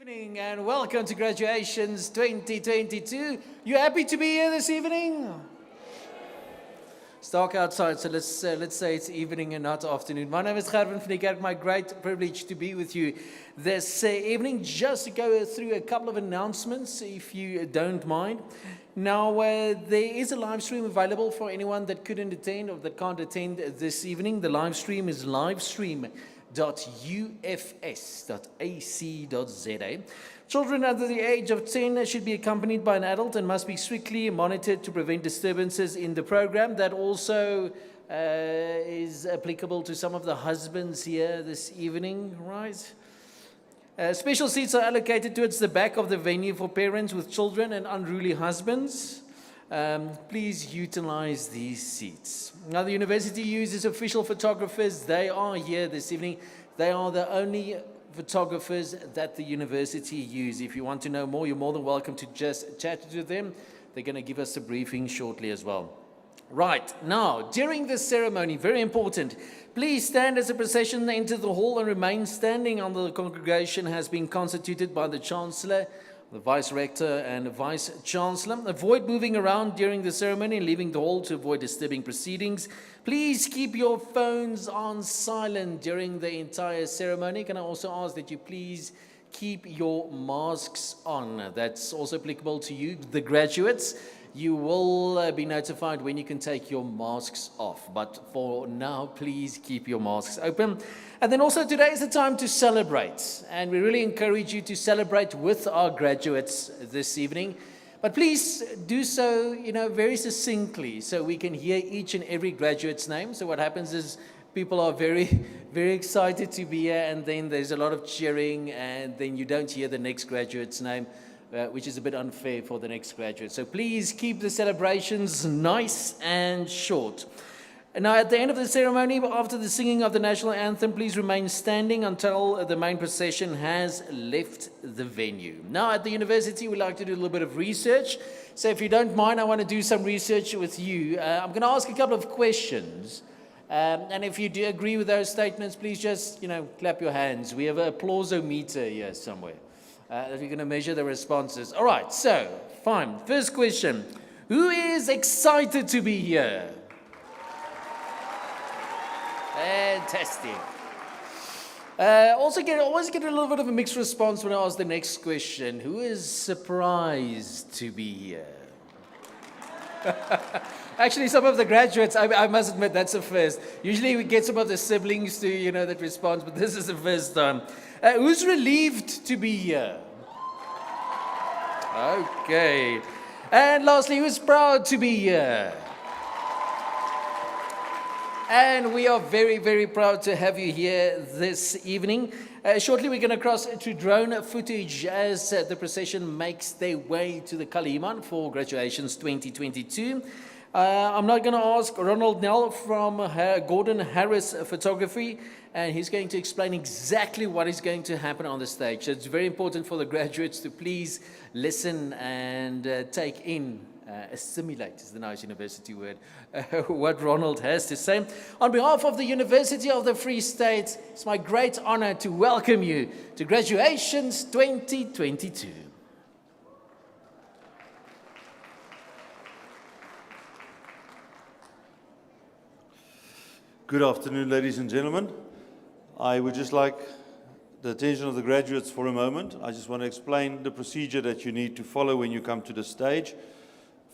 Evening and welcome to Graduations 2022. You happy to be here this evening? It's dark outside, so let's say it's evening and not afternoon. My name is Gerwin van die Kerk. My great privilege to be with you this evening. Just to go through a couple of announcements, if you don't mind. Now, there is a live stream available for anyone that couldn't attend or that can't attend this evening. The live stream is livestream.ufs.ac.za. Children under the age of 10 should be accompanied by an adult and must be strictly monitored to prevent disturbances in the program. That also is applicable to some of the husbands here this evening, right? Special seats are allocated towards the back of the venue for parents with children and unruly husbands. Please utilize these seats. Now, the university uses official photographers. They are here this evening. They are the only photographers that the university use. If you want to know more, you're more than welcome to just chat to them. They're going to give us a briefing shortly as well. Right, now, during this ceremony, very important, please stand as the procession enters the hall and remain standing until the congregation has been constituted by the Chancellor, the Vice Rector and the Vice Chancellor. Avoid moving around during the ceremony and leaving the hall to avoid disturbing proceedings. Please keep your phones on silent during the entire ceremony. Can I also ask that you please keep your masks on? That's also applicable to you, the graduates. You will be notified when you can take your masks off. But for now, please keep your masks open. And then also today is the time to celebrate. And we really encourage you to celebrate with our graduates this evening. But please do so, very succinctly so we can hear each and every graduate's name. So what happens is people are very, very excited to be here. And then there's a lot of cheering. And then you don't hear the next graduate's name. Which is a bit unfair for the next graduate. So please keep the celebrations nice and short. Now, at the end of the ceremony, after the singing of the national anthem, please remain standing until the main procession has left the venue. Now, at the university, we like to do a little bit of research. So if you don't mind, I want to do some research with you. I'm going to ask a couple of questions. And if you do agree with those statements, please just, clap your hands. We have an applausometer here somewhere. That we're going to measure the responses. All right, so, fine. First question. Who is excited to be here? Fantastic. Always get a little bit of a mixed response when I ask the next question. Who is surprised to be here? Actually, some of the graduates, I must admit, that's a first. Usually we get some of the siblings to, that response, but this is the first time. Who's relieved to be here? Okay. And lastly, who's proud to be here? And we are very, very proud to have you here this evening. Shortly, we're going to cross to drone footage as the procession makes their way to the Kaliman for Graduations 2022. I'm not going to ask Ronald Nell from Gordon Harris Photography, and he's going to explain exactly what is going to happen on the stage. So it's very important for the graduates to please listen and take in, assimilate is the nice university word, what Ronald has to say. On behalf of the University of the Free State, it's my great honor to welcome you to Graduations 2022. Good afternoon, ladies and gentlemen. I would just like the attention of the graduates for a moment. I just want to explain the procedure that you need to follow when you come to the stage.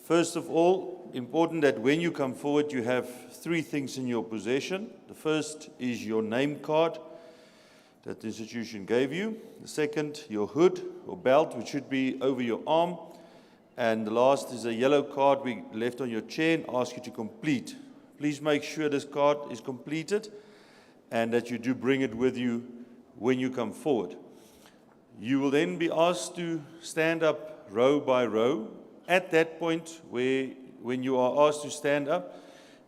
First of all, important that when you come forward, you have three things in your possession. The first is your name card that the institution gave you. The second, your hood or belt, which should be over your arm. And the last is a yellow card we left on your chair and ask you to complete. Please make sure this card is completed and that you do bring it with you when you come forward. You will then be asked to stand up row by row. At that point, when you are asked to stand up,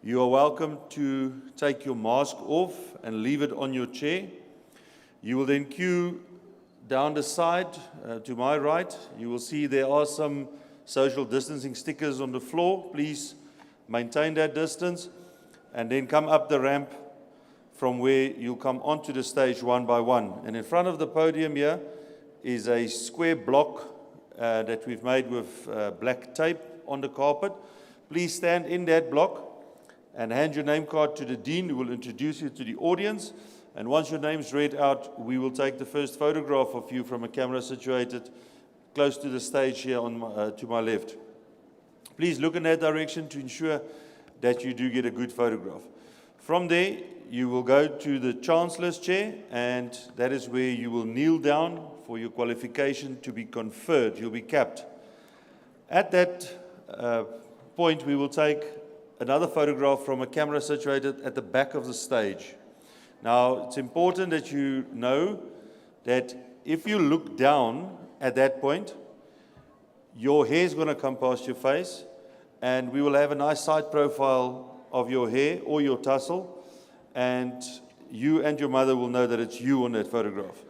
you are welcome to take your mask off and leave it on your chair. You will then queue down the side to my right. You will see there are some social distancing stickers on the floor. Please maintain that distance, and then come up the ramp from where you'll come onto the stage one by one. And in front of the podium here is a square block that we've made with black tape on the carpet. Please stand in that block and hand your name card to the dean, who will introduce you to the audience. And once your name's read out, we will take the first photograph of you from a camera situated close to the stage here to my left. Please look in that direction to ensure that you do get a good photograph. From there, you will go to the Chancellor's chair, and that is where you will kneel down for your qualification to be conferred. You'll be capped. At that point, we will take another photograph from a camera situated at the back of the stage. Now, it's important that you know that if you look down at that point, your hair is going to come past your face, and we will have a nice side profile of your hair or your tussle, and you and your mother will know that it's you on that photograph.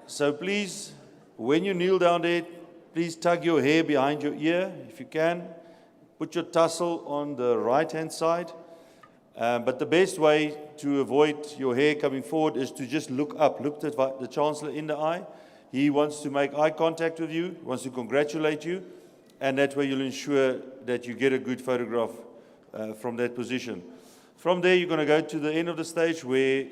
So please, when you kneel down there, please tug your hair behind your ear if you can. Put your tussle on the right-hand side. But the best way to avoid your hair coming forward is to just look up. Look at the Chancellor in the eye. He wants to make eye contact with you, wants to congratulate you, and that way you'll ensure that you get a good photograph from that position. From there, you're going to go to the end of the stage where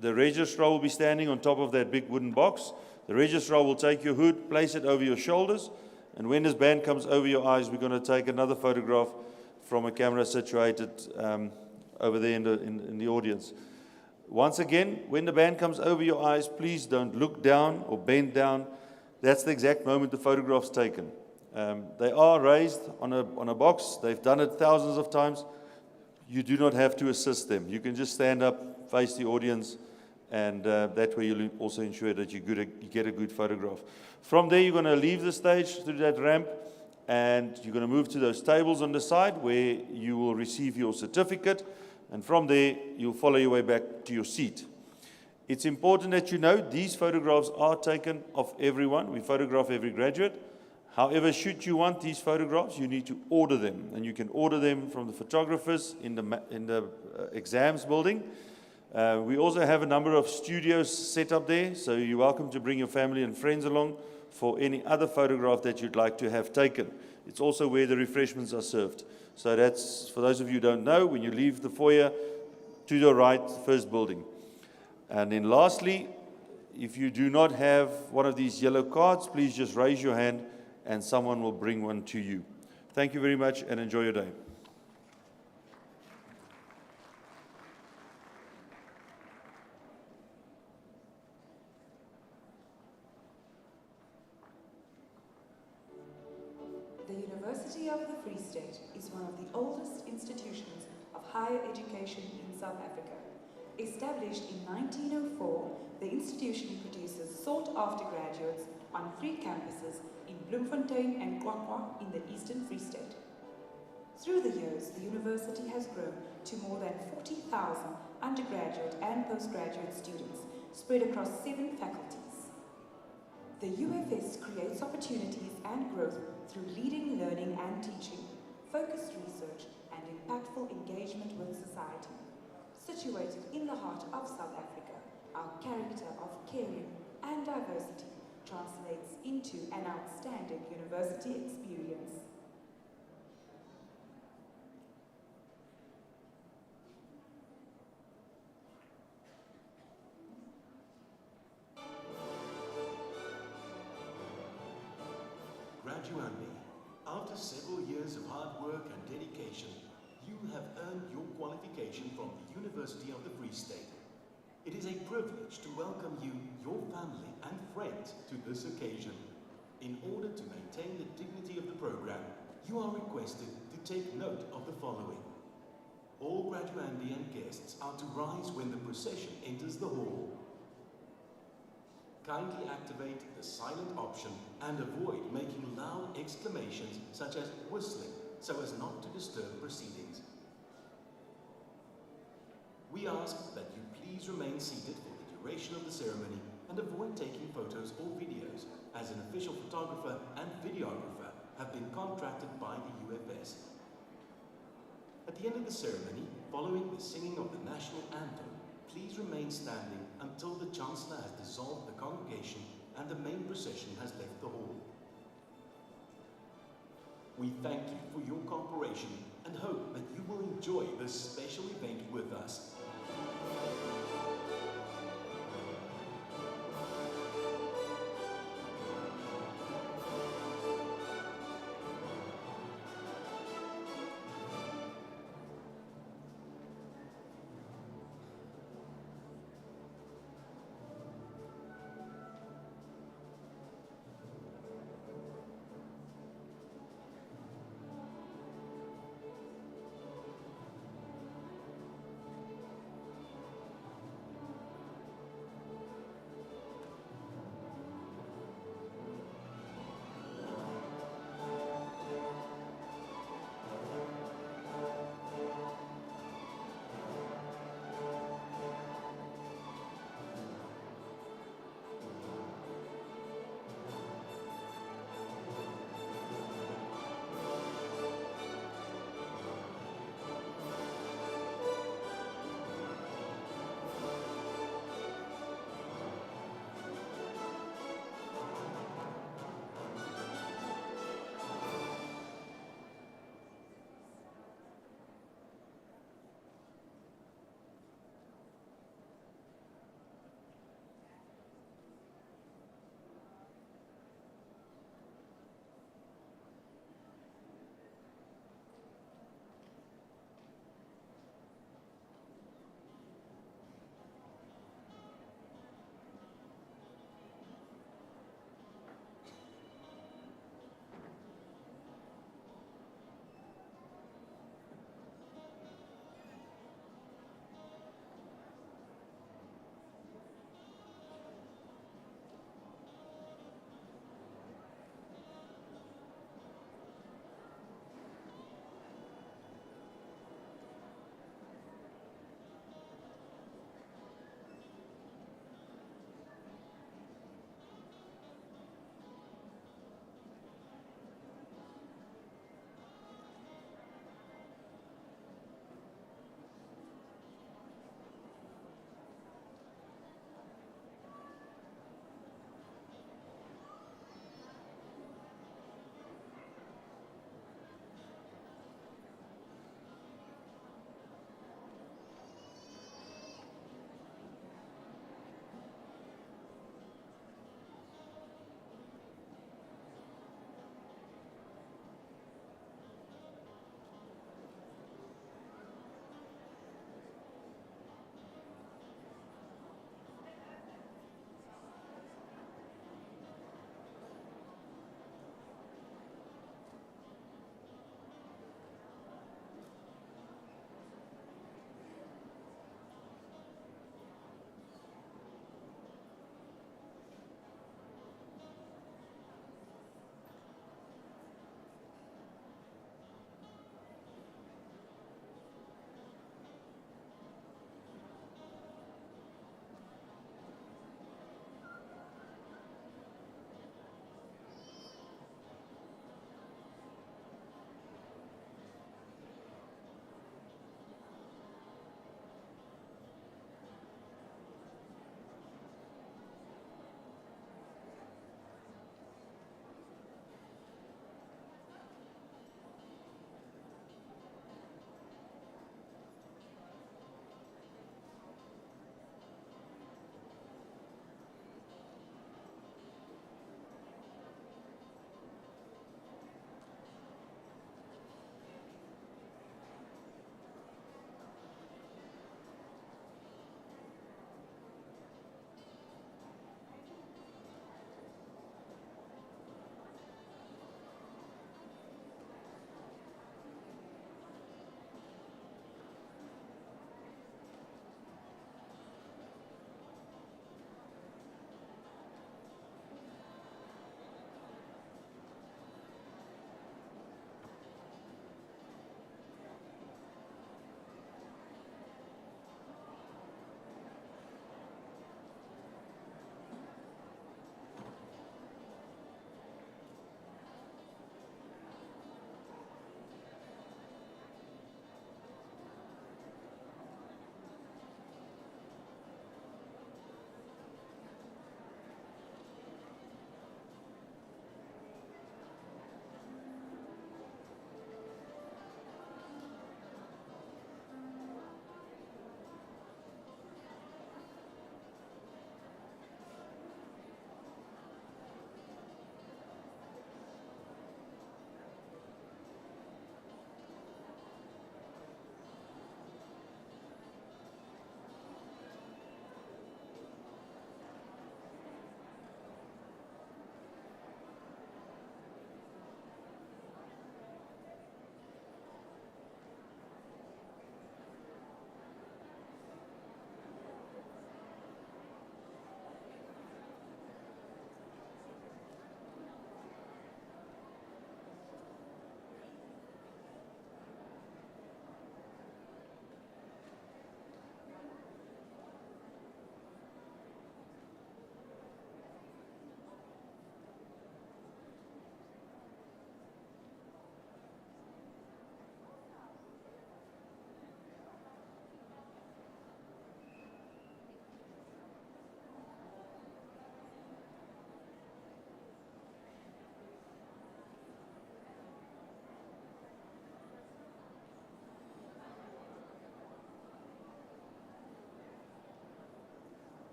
the registrar will be standing on top of that big wooden box. The registrar will take your hood, place it over your shoulders, and when this band comes over your eyes, we're going to take another photograph from a camera situated over there in the audience. Once again, when the band comes over your eyes, please don't look down or bend down. That's the exact moment the photograph's taken. They are raised on a box. They've done it thousands of times. You do not have to assist them. You can just stand up, face the audience, and that way you'll also ensure that you get a good photograph. From there, you're going to leave the stage through that ramp, and you're going to move to those tables on the side where you will receive your certificate, and from there, you'll follow your way back to your seat. It's important that you know these photographs are taken of everyone. We photograph every graduate. However, should you want these photographs, you need to order them, and you can order them from the photographers in the exams building. We also have a number of studios set up there, so you're welcome to bring your family and friends along for any other photograph that you'd like to have taken. It's also where the refreshments are served. So that's, for those of you who don't know, when you leave the foyer, to your right, first building. And then lastly, if you do not have one of these yellow cards, please just raise your hand and someone will bring one to you. Thank you very much and enjoy your day. The University of the Free State is one of the oldest institutions of higher education in South Africa. Established in 1904, the institution produces sought-after graduates on free campuses in Bloemfontein and Kwakwa in the Eastern Free State. Through the years, the university has grown to more than 40,000 undergraduate and postgraduate students spread across 7 faculties. The UFS creates opportunities and growth through leading learning and teaching, focused research, and impactful engagement with society. Situated in the heart of South Africa, our character of caring and diversity translates into an outstanding university experience. Gradually, after several years of hard work and dedication, you have earned your qualification from the University of the Free State. It is a privilege to welcome you, your family and friends to this occasion. In order to maintain the dignity of the program, you are requested to take note of the following. All graduandi and guests are to rise when the procession enters the hall. Kindly activate the silent option and avoid making loud exclamations such as whistling so as not to disturb proceedings. We ask that you please remain seated for the duration of the ceremony and avoid taking photos or videos, as an official photographer and videographer have been contracted by the UFS. At the end of the ceremony, following the singing of the national anthem, please remain standing until the Chancellor has dissolved the congregation and the main procession has left the hall. We thank you for your cooperation and hope that you will enjoy this special event with us.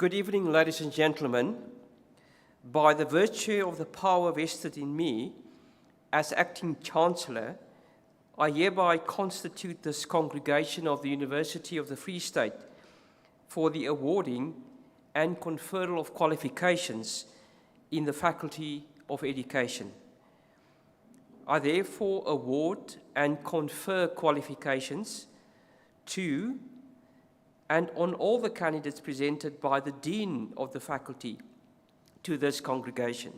Good evening, ladies and gentlemen. By the virtue of the power vested in me as acting Chancellor, I hereby constitute this congregation of the University of the Free State for the awarding and conferral of qualifications in the Faculty of Education. I therefore award and confer qualifications to and on all the candidates presented by the Dean of the Faculty to this congregation.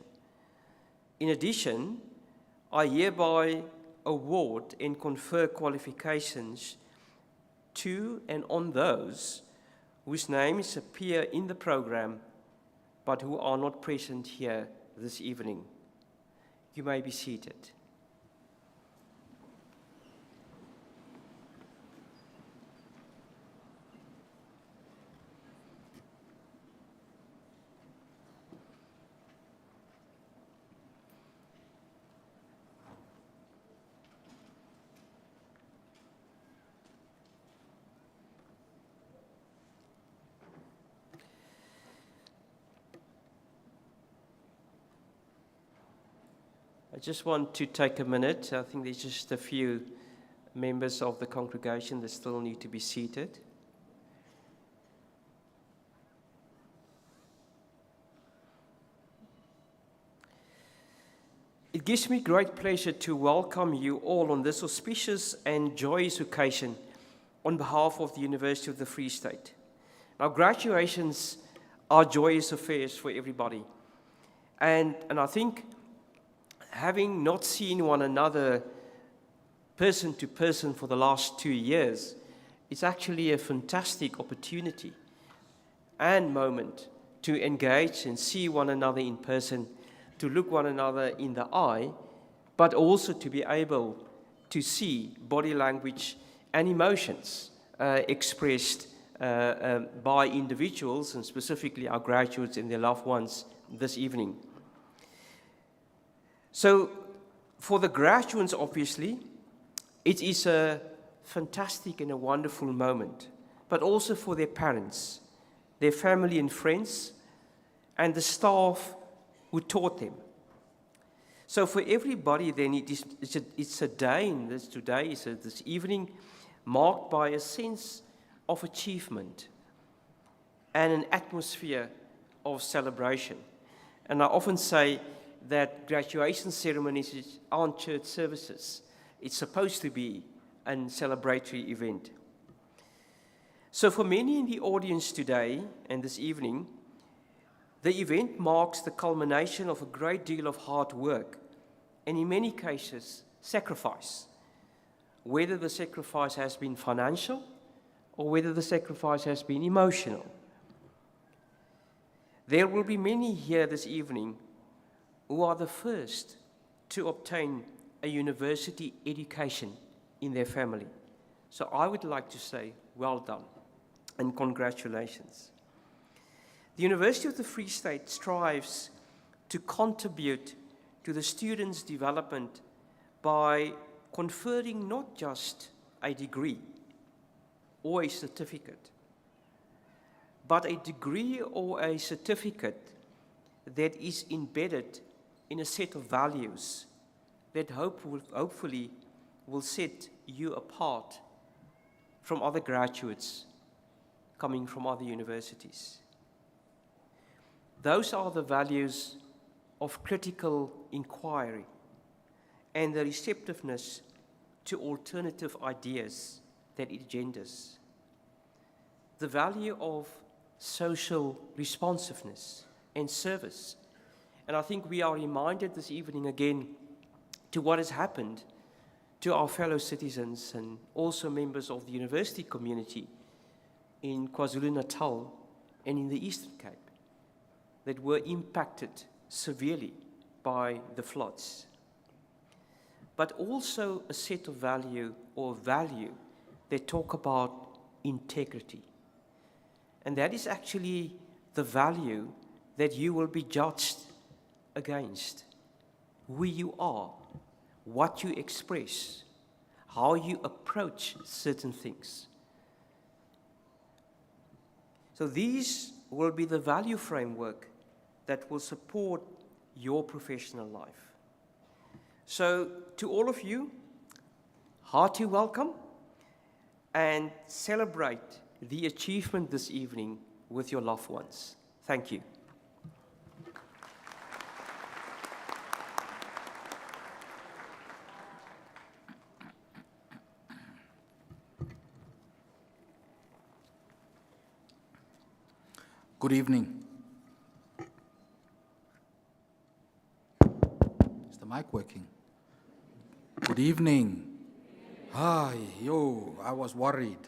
In addition, I hereby award and confer qualifications to and on those whose names appear in the program but who are not present here this evening. You may be seated. I just want to take a minute. I think there's just a few members of the congregation that still need to be seated. It gives me great pleasure to welcome you all on this auspicious and joyous occasion on behalf of the University of the Free State. Now, graduations are joyous affairs for everybody. And I think having not seen one another person to person for the last 2 years, it's actually a fantastic opportunity and moment to engage and see one another in person, to look one another in the eye, but also to be able to see body language and emotions expressed by individuals, and specifically our graduates and their loved ones this evening. So, for the graduates, obviously, it is a fantastic and a wonderful moment, but also for their parents, their family and friends, and the staff who taught them. So, for everybody, then, it's a day, and this evening, marked by a sense of achievement and an atmosphere of celebration. And I often say that graduation ceremonies aren't church services. It's supposed to be a celebratory event. So for many in the audience today and this evening, the event marks the culmination of a great deal of hard work and in many cases, sacrifice. Whether the sacrifice has been financial or whether the sacrifice has been emotional. There will be many here this evening who are the first to obtain a university education in their family. So I would like to say, well done and congratulations. The University of the Free State strives to contribute to the students' development by conferring not just a degree or a certificate, but a degree or a certificate that is embedded in a set of values that hopefully will set you apart from other graduates coming from other universities. Those are the values of critical inquiry and the receptiveness to alternative ideas that it engenders. The value of social responsiveness and service. And I think we are reminded this evening again to what has happened to our fellow citizens and also members of the university community in KwaZulu-Natal and in the Eastern Cape that were impacted severely by the floods. But also a set of value that talk about integrity. And that is actually the value that you will be judged against. Who you are, what you express, how you approach certain things. So these will be the value framework that will support your professional life. So, to all of you, hearty welcome, and celebrate the achievement this evening with your loved ones. Thank you. Good evening. Is the mic working? Good evening. Hi, I was worried.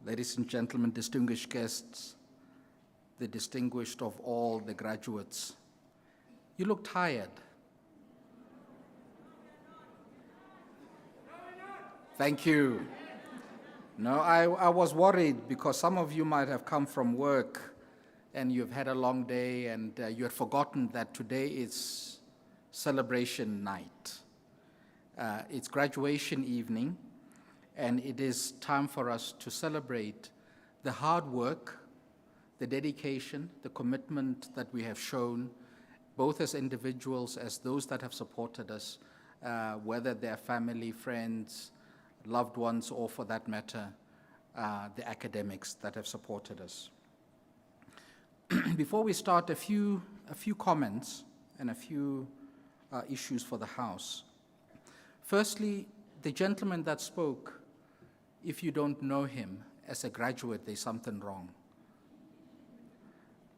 Ladies and gentlemen, distinguished guests, the distinguished of all the graduates, you look tired. Thank you. No, I was worried because some of you might have come from work and you've had a long day and you had forgotten that today is celebration night. It's graduation evening, and it is time for us to celebrate the hard work, the dedication, the commitment that we have shown, both as individuals, as those that have supported us, whether they're family, friends, loved ones, or for that matter, the academics that have supported us. Before we start, a few comments and a few issues for the House. Firstly, the gentleman that spoke, if you don't know him as a graduate, there's something wrong.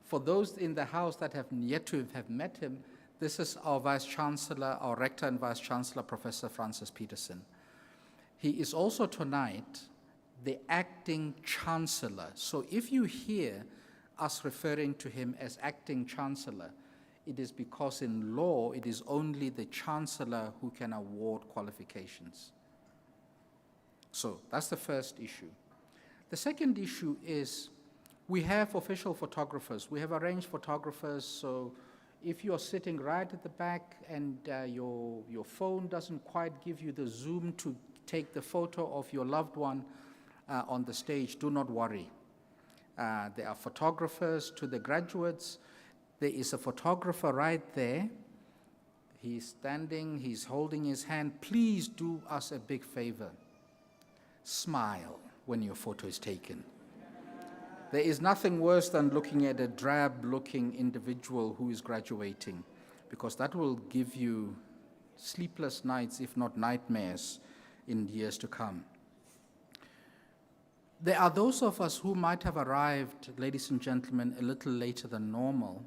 For those in the House that have yet to have met him, this is our Vice Chancellor, our Rector and Vice Chancellor, Professor Francis Peterson. He is also tonight the Acting Chancellor. So if you hear us referring to him as Acting Chancellor, it is because in law, it is only the Chancellor who can award qualifications. So that's the first issue. The second issue is we have official photographers. We have arranged photographers, so if you're sitting right at the back and your phone doesn't quite give you the zoom to take the photo of your loved one on the stage, do not worry. There are photographers to the graduates. There is a photographer right there. He's standing, he's holding his hand. Please do us a big favor. Smile when your photo is taken. There is nothing worse than looking at a drab-looking individual who is graduating, because that will give you sleepless nights, if not nightmares, in years to come. There are those of us who might have arrived, ladies and gentlemen, a little later than normal,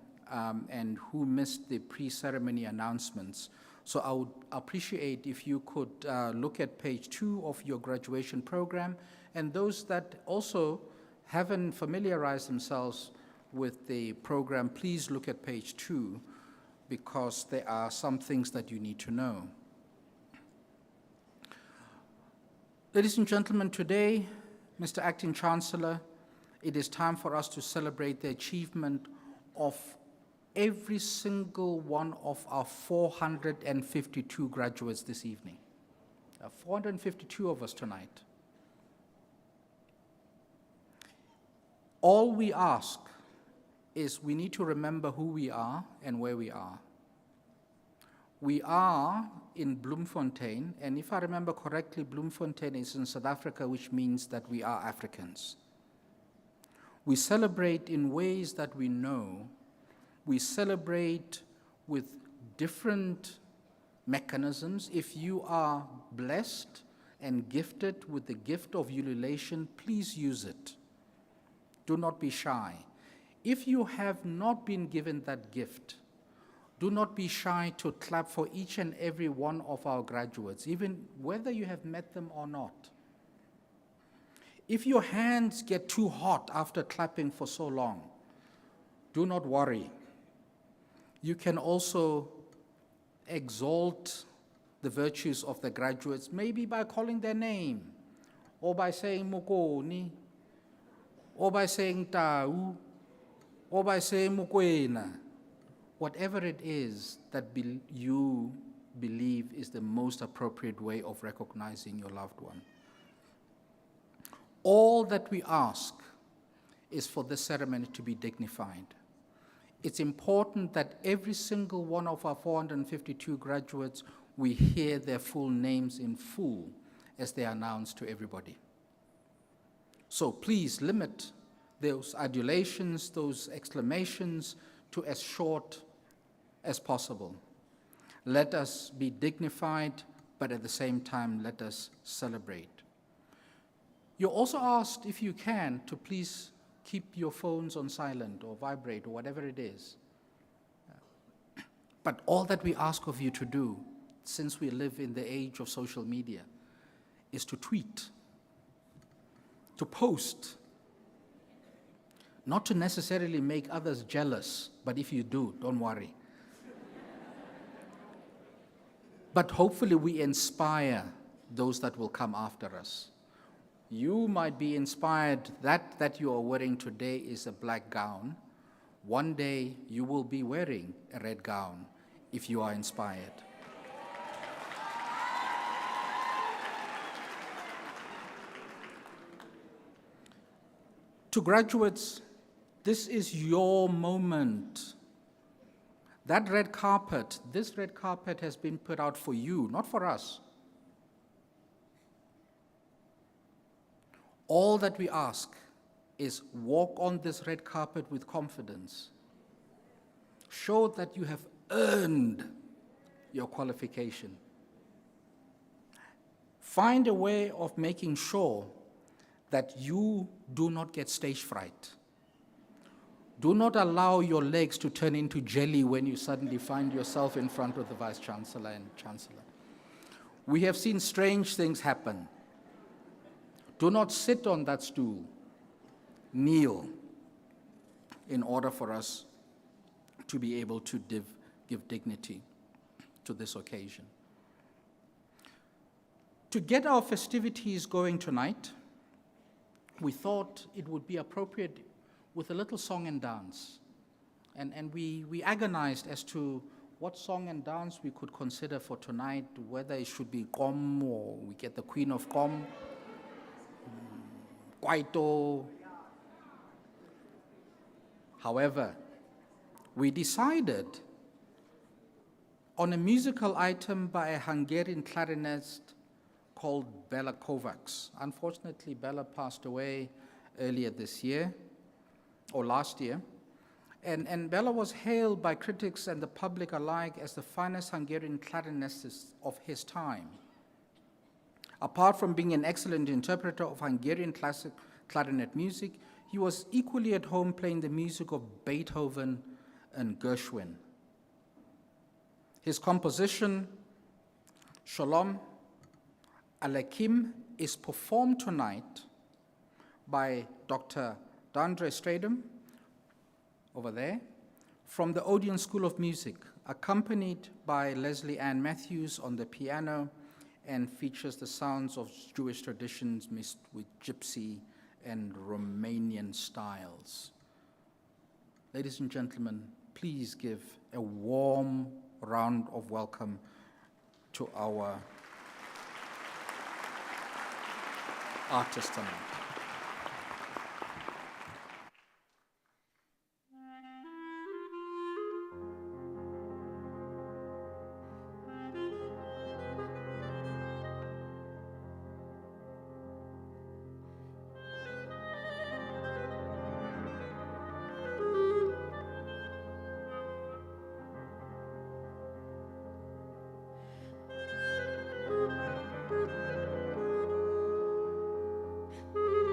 and who missed the pre-ceremony announcements. So I would appreciate if you could look at page 2 of your graduation program, and those that also haven't familiarized themselves with the program, please look at page 2, because there are some things that you need to know. Ladies and gentlemen, today, Mr. Acting Chancellor, it is time for us to celebrate the achievement of every single one of our 452 graduates this evening. 452 of us tonight. All we ask is we need to remember who we are and where we are. We are in Bloemfontein, and if I remember correctly, Bloemfontein is in South Africa, which means that we are Africans. We celebrate in ways that we know. We celebrate with different mechanisms. If you are blessed and gifted with the gift of ululation, please use it. Do not be shy. If you have not been given that gift, do not be shy to clap for each and every one of our graduates, even whether you have met them or not. If your hands get too hot after clapping for so long, do not worry. You can also exalt the virtues of the graduates, maybe by calling their name, or by saying Mokoni, or by saying Tau, or by saying Mokwena. Whatever it is that you believe is the most appropriate way of recognizing your loved one. All that we ask is for this ceremony to be dignified. It's important that every single one of our 452 graduates, we hear their full names in full as they are announced to everybody. So please limit those adulations, those exclamations to as short as possible. Let us be dignified, but at the same time, let us celebrate. You're also asked, if you can, to please keep your phones on silent or vibrate or whatever it is. But all that we ask of you to do, since we live in the age of social media, is to tweet, to post, not to necessarily make others jealous, but if you do, don't worry. But hopefully we inspire those that will come after us. You might be inspired that you are wearing today is a black gown. One day you will be wearing a red gown if you are inspired. To graduates, this is your moment. That red carpet, this red carpet has been put out for you, not for us. All that we ask is walk on this red carpet with confidence. Show that you have earned your qualification. Find a way of making sure that you do not get stage fright. Do not allow your legs to turn into jelly when you suddenly find yourself in front of the Vice Chancellor and Chancellor. We have seen strange things happen. Do not sit on that stool. Kneel in order for us to be able to give dignity to this occasion. To get our festivities going tonight, we thought it would be appropriate with a little song and dance. And we agonized as to what song and dance we could consider for tonight, whether it should be Kom or we get the Queen of Kom, Kwaito. However, we decided on a musical item by a Hungarian clarinist called Bela Kovacs. Unfortunately, Bela passed away earlier this year, or last year. And Bela was hailed by critics and the public alike as the finest Hungarian clarinist of his time. Apart from being an excellent interpreter of Hungarian classic clarinet music, he was equally at home playing the music of Beethoven and Gershwin. His composition, Shalom Aleichem, is performed tonight by Dr. Dandre Stradum, over there, from the Odeon School of Music, accompanied by Leslie Ann Matthews on the piano, and features the sounds of Jewish traditions mixed with gypsy and Romanian styles. Ladies and gentlemen, please give a warm round of welcome to our artist tonight. Thank you.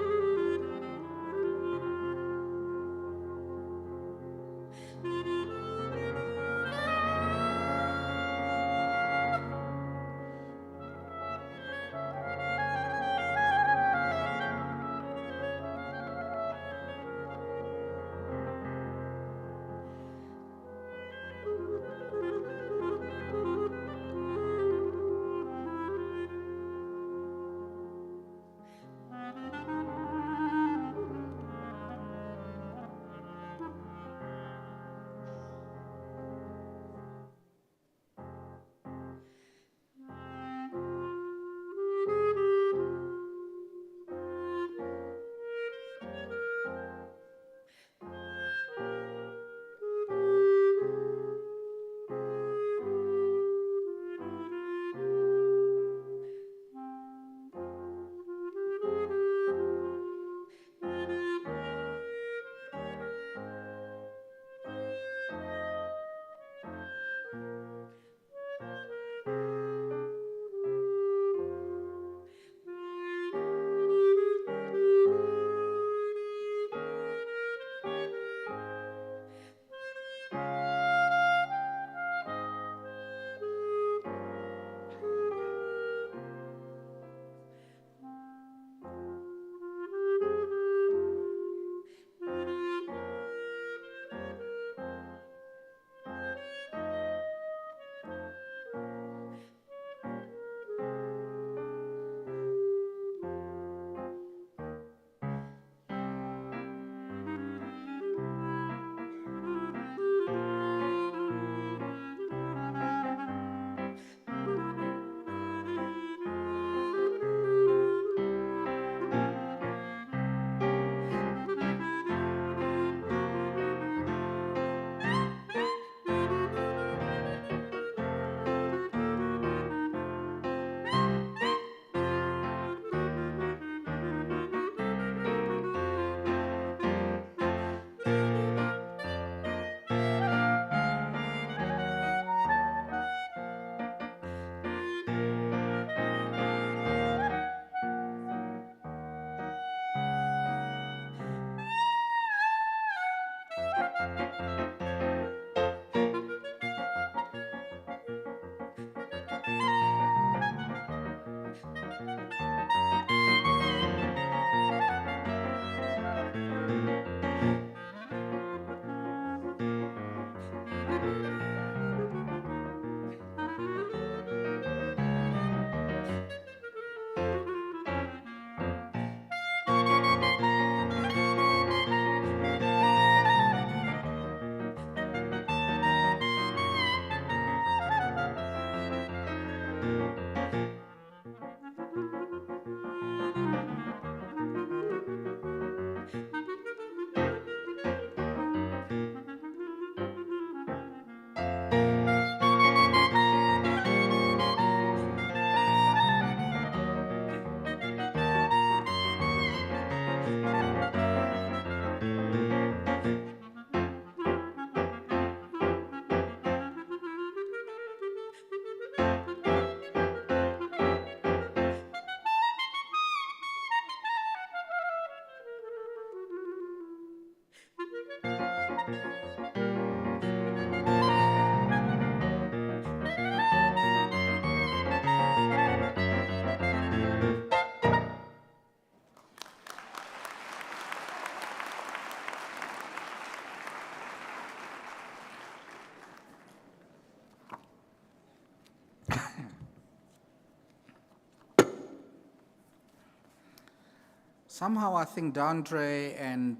Somehow I think Dandre and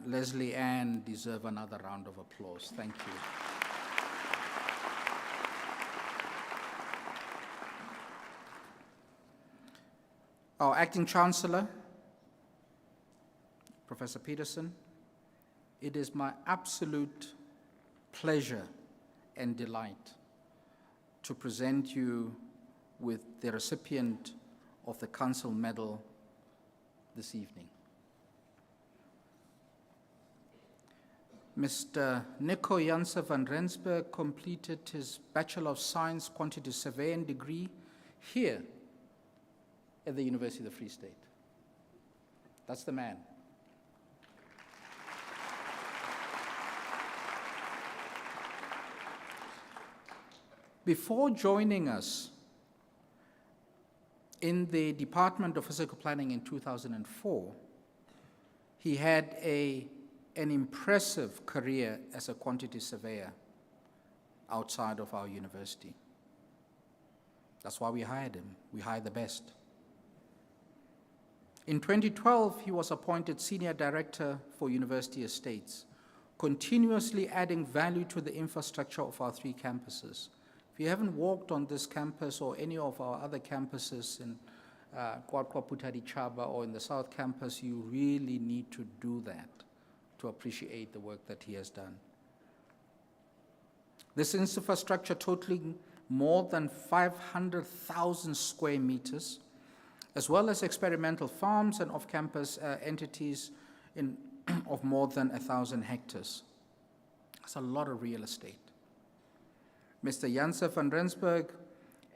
Leslie Ann deserve another round of applause. Thank you. Our Acting Chancellor, Professor Peterson, it is my absolute pleasure and delight to present you with the recipient of the Council Medal this evening. Mr. Nico Janse van Rensburg completed his Bachelor of Science Quantity Surveying degree here at the University of the Free State. That's the man. Before joining us in the Department of Physical Planning in 2004, he had an impressive career as a quantity surveyor outside of our university. That's why we hired him. We hired the best. In 2012, he was appointed Senior Director for University Estates, continuously adding value to the infrastructure of our 3 campuses. If you haven't walked on this campus or any of our other campuses in Kwakwa Putari Chaba or in the South Campus, you really need to do that to appreciate the work that he has done. This infrastructure totaling more than 500,000 square meters, as well as experimental farms and off-campus entities of more than 1,000 hectares. That's a lot of real estate. Mr. Janse van Rensburg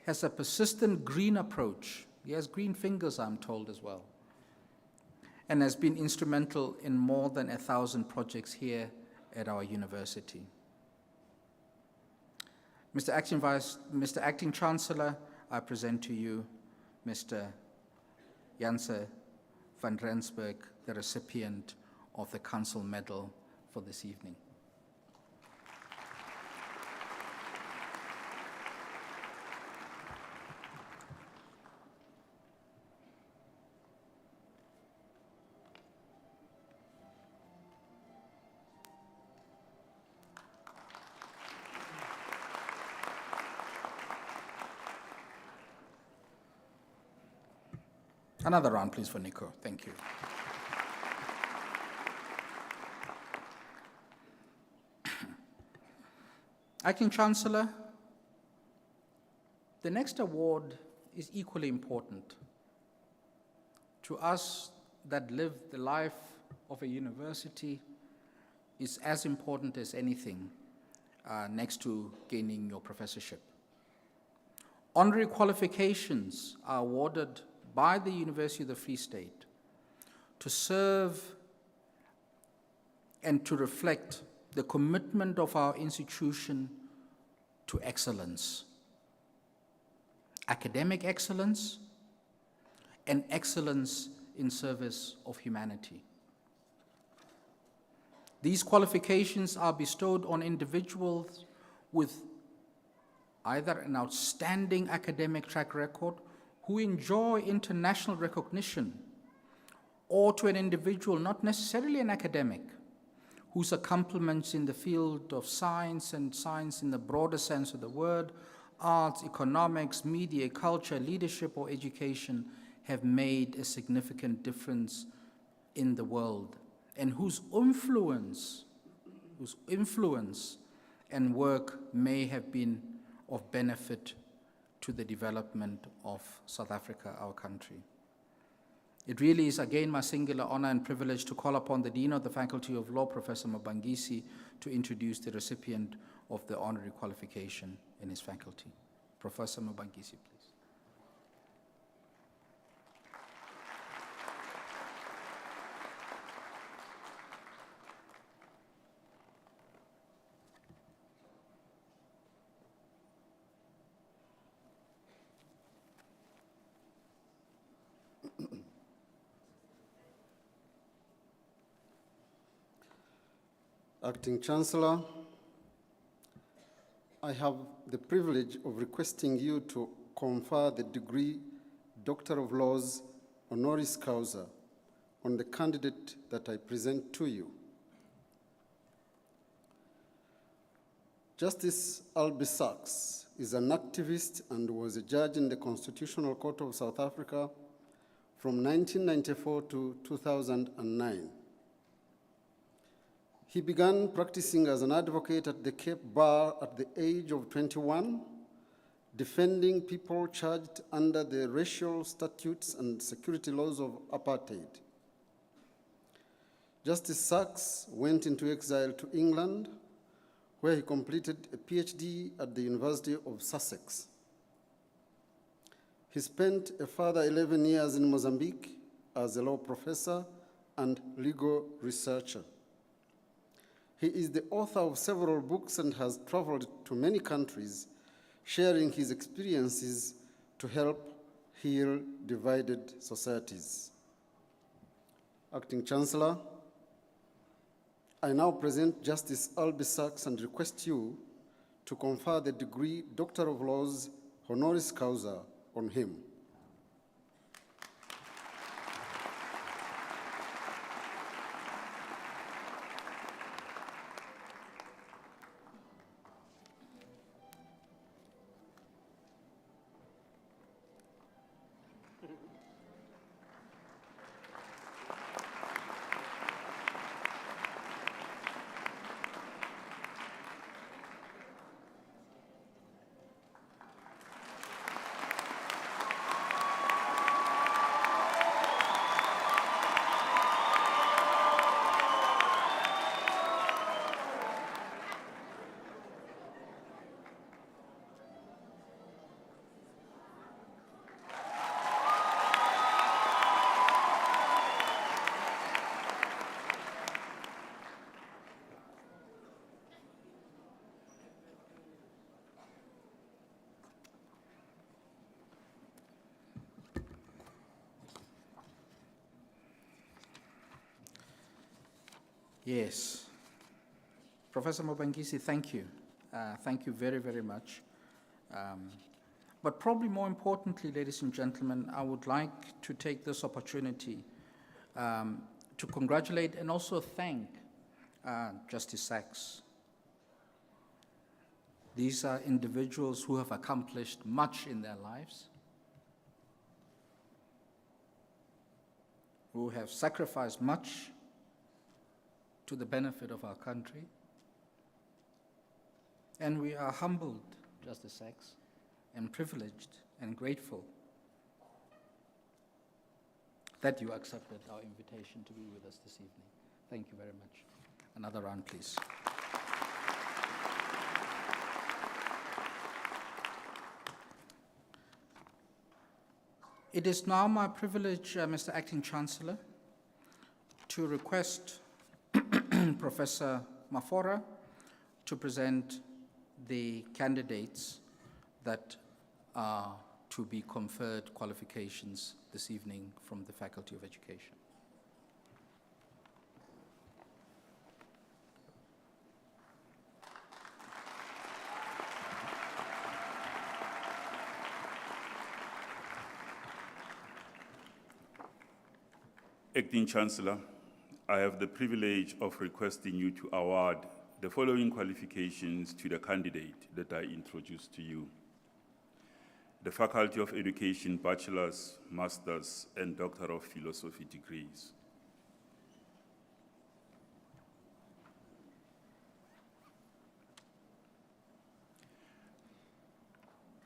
has a persistent green approach. He has green fingers, I'm told, as well, and has been instrumental in more than 1,000 projects here at our university. Mr. Acting Chancellor, I present to you Mr. Janse van Rensburg, the recipient of the Council Medal for this evening. Another round, please, for Nico. Thank you. Acting Chancellor, the next award is equally important. To us that live the life of a university, is as important as anything next to gaining your professorship. Honorary qualifications are awarded by the University of the Free State to serve and to reflect the commitment of our institution to excellence, academic excellence, and excellence in service of humanity. These qualifications are bestowed on individuals with either an outstanding academic track record who enjoy international recognition, or to an individual, not necessarily an academic, whose accomplishments in the field of science and science in the broader sense of the word, arts, economics, media, culture, leadership, or education have made a significant difference in the world, and whose influence and work may have been of benefit to the development of South Africa, our country. It really is again my singular honor and privilege to call upon the Dean of the Faculty of Law, Professor Mabangisi, to introduce the recipient of the honorary qualification in his faculty. Professor Mabangisi, please. Acting Chancellor, I have the privilege of requesting you to confer the degree Doctor of Laws honoris causa on the candidate that I present to you. Justice Albie Sachs is an activist and was a judge in the Constitutional Court of South Africa from 1994 to 2009. He began practicing as an advocate at the Cape Bar at the age of 21, defending people charged under the racial statutes and security laws of apartheid. Justice Sachs went into exile to England, where he completed a PhD at the University of Sussex. He spent a further 11 years in Mozambique as a law professor and legal researcher. He is the author of several books and has traveled to many countries, sharing his experiences to help heal divided societies. Acting Chancellor, I now present Justice Albie Sachs and request you to confer the degree Doctor of Laws honoris causa on him. Yes. Professor Mobangisi, thank you. Thank you very, very much. But probably more importantly, ladies and gentlemen, I would like to take this opportunity to congratulate and also thank Justice Sachs. These are individuals who have accomplished much in their lives, who have sacrificed much to the benefit of our country. And we are humbled, Justice Sachs, and privileged and grateful that you accepted our invitation to be with us this evening. Thank you very much. Another round, please. It is now my privilege, Mr. Acting Chancellor, to request Professor Mafora to present the candidates that are to be conferred qualifications this evening from the Faculty of Education. Acting Chancellor, I have the privilege of requesting you to award the following qualifications to the candidate that I introduced to you. The Faculty of Education Bachelor's, Master's, and Doctor of Philosophy degrees.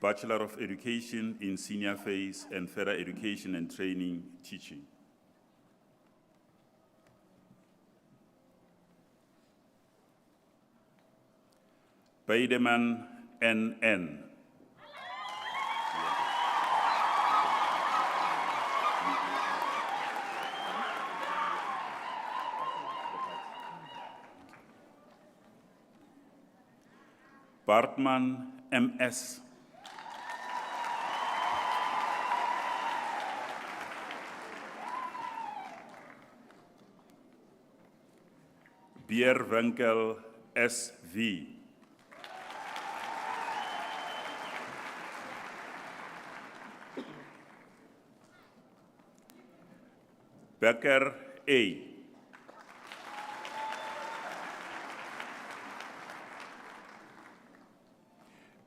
Bachelor of Education in Senior Phase and Further Education and Training Teaching. Beideman N.N. Bartman M.S. Bierwinkel S.V. Becker A.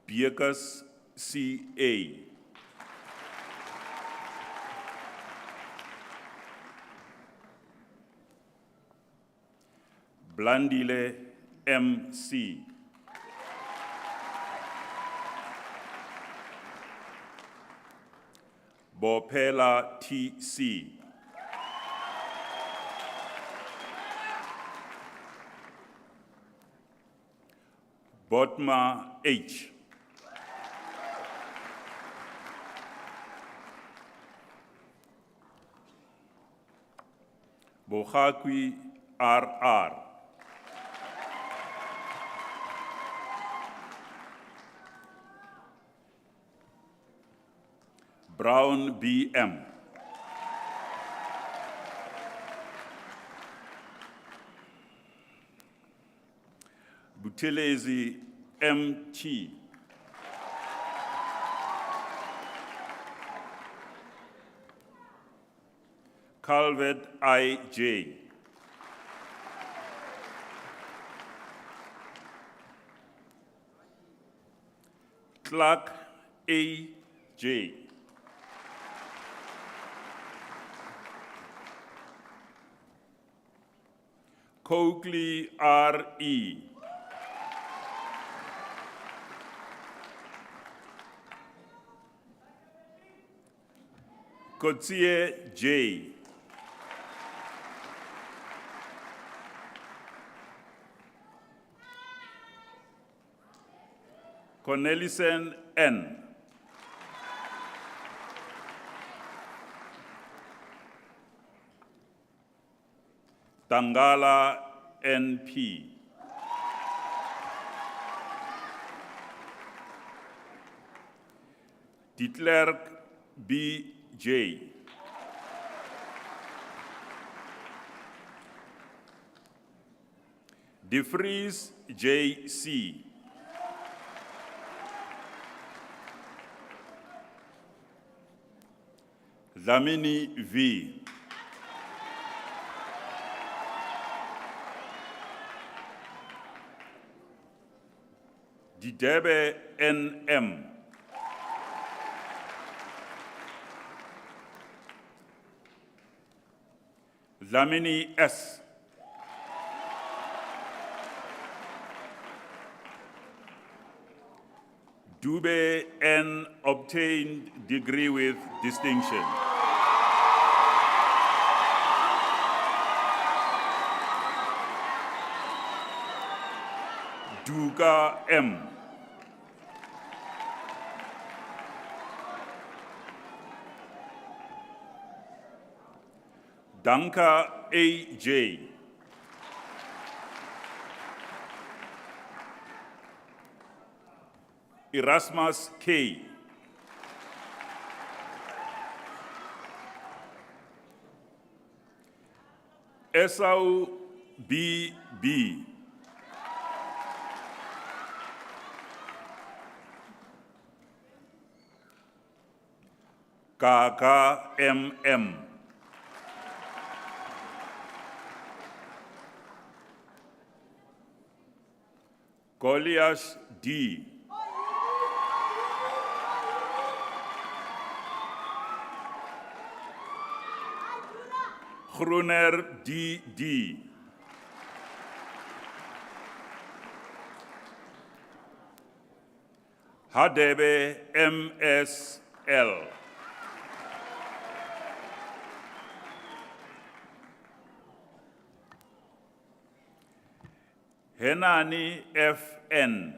Beekers CA. Blandile MC. Bopela TC. Botma H. Bohakwi RR. Brown BM. Butelezi MT. Calvert IJ. Clark AJ. Coakley RE. Kotsie J. Cornelison N. Tangala NP. De Klerk BJ. De Vries JC. Dlamini V. Didebe NM. Dlamini S. Dube N obtained degree with distinction. Duga M. Danka AJ. Erasmus K. Esau BB. Kaka MM. Goliath D. Groener DD. Hadebe MSL. Henani FN.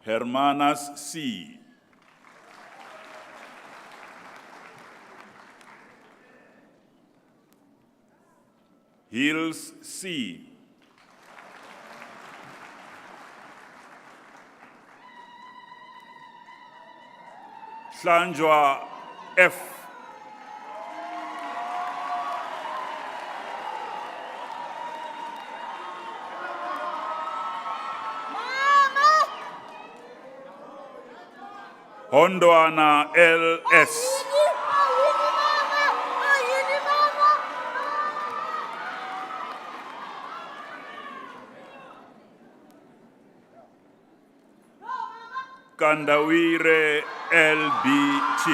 Hermanas C. Hills C. Sanjwa F. Hondwana LS. Kandawire LBT.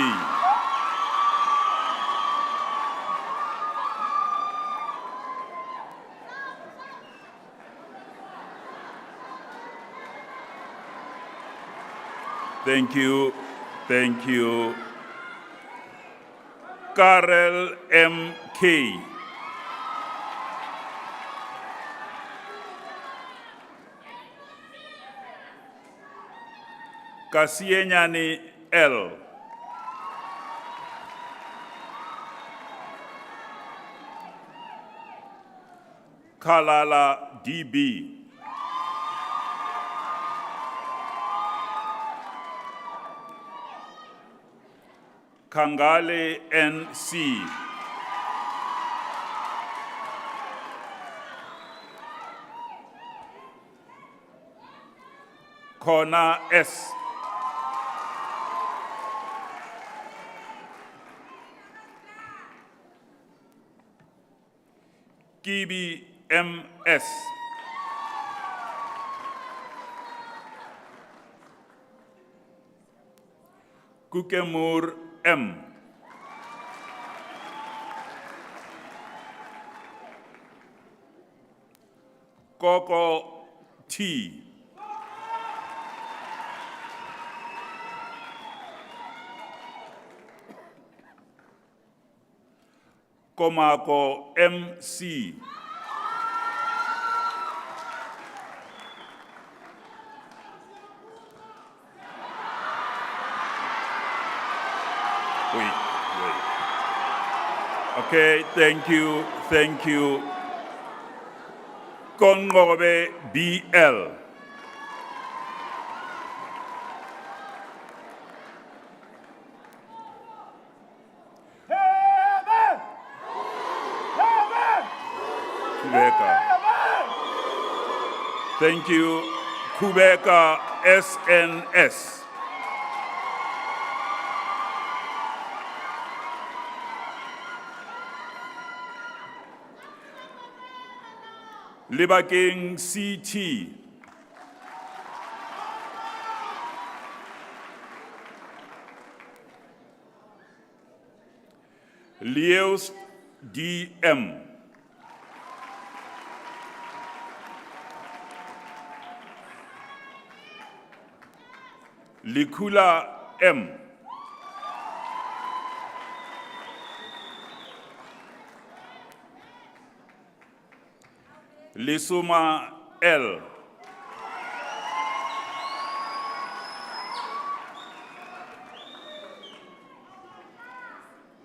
Thank you. Thank you. Karel MK. Kasienyani L. Kalala DB. Kangale NC. Kona S. Kibi MS. Kukemur M. Koko T. Komako MC. Wait. Okay, thank you. Kongobe BL. Kubeka. Thank you. Kubeka SNS. Libaking CT. Leos DM. Likula M. Lisuma L.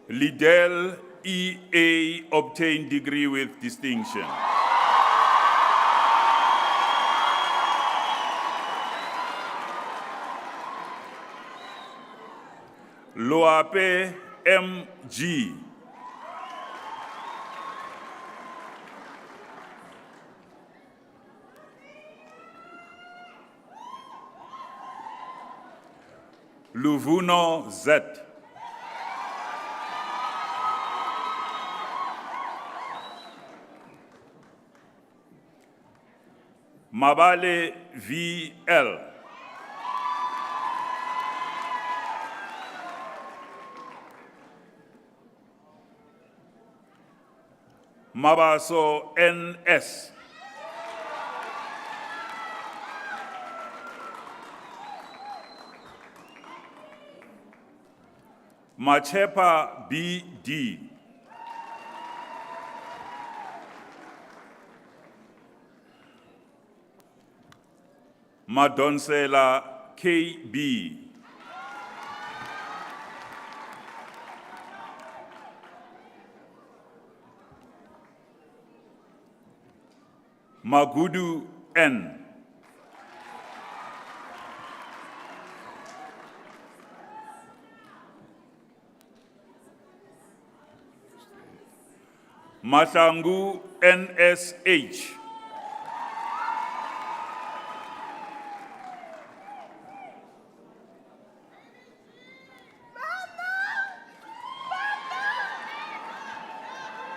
Lidel EA obtained degree with distinction. Loape MG. Luvuno Z. Mabale VL. Mabaso NS. Machepa BD. Madonsela KB. Magudu N. Matangu NSH.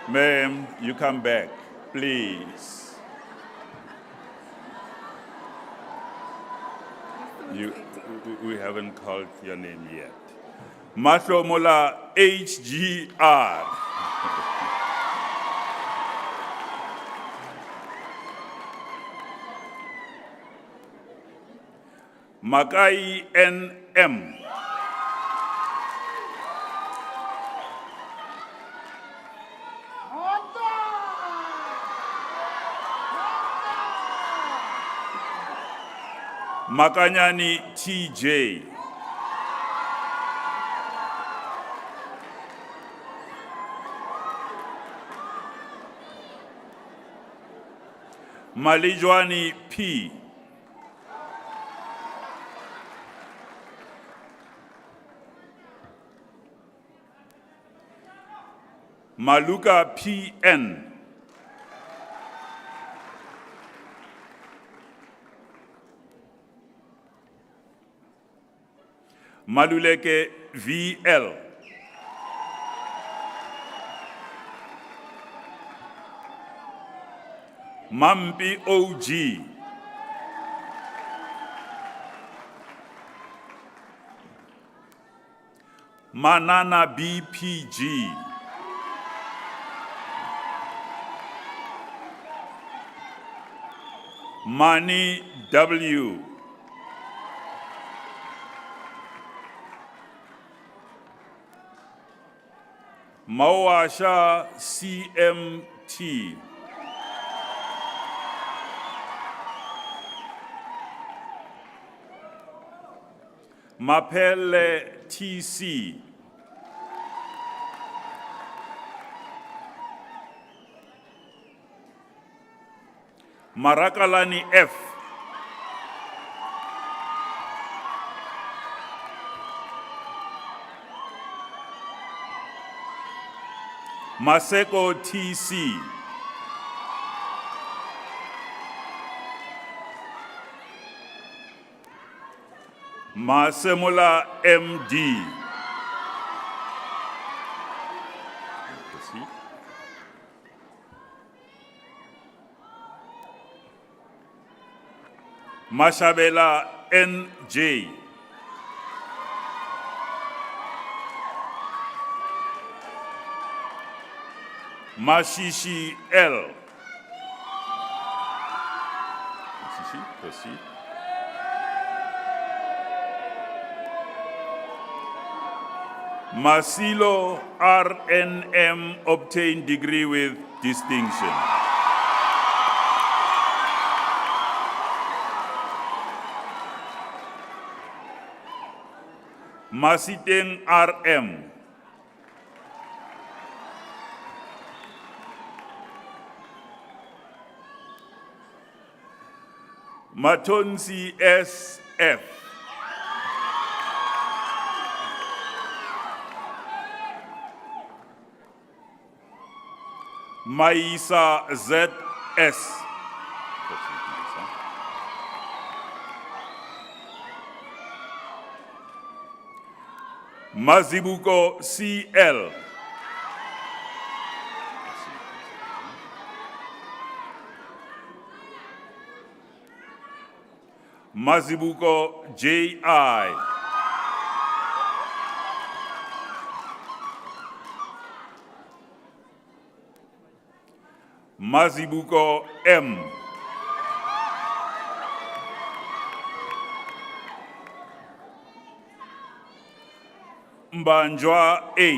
Ma'am, you come back, please. We haven't called your name yet. Matlomola HGR. Makai NM. Makanyani TJ. Malijwani P. Maluka PN. Maluleke VL. Mampi OG. Manana BPG. Mani W. Mawasha CMT. Mapele TC. Marakalani F. Maseko TC. Masemola MD. Proceed. Mashabela NJ. Mashishi L. Mashishi, proceed. Masilo RNM obtained degree with distinction. Masiteng RM. Matonsi SF. Maisa ZS. Mazibuko CL. Mazibuko JI. Mazibuko M. Mbanjwa A.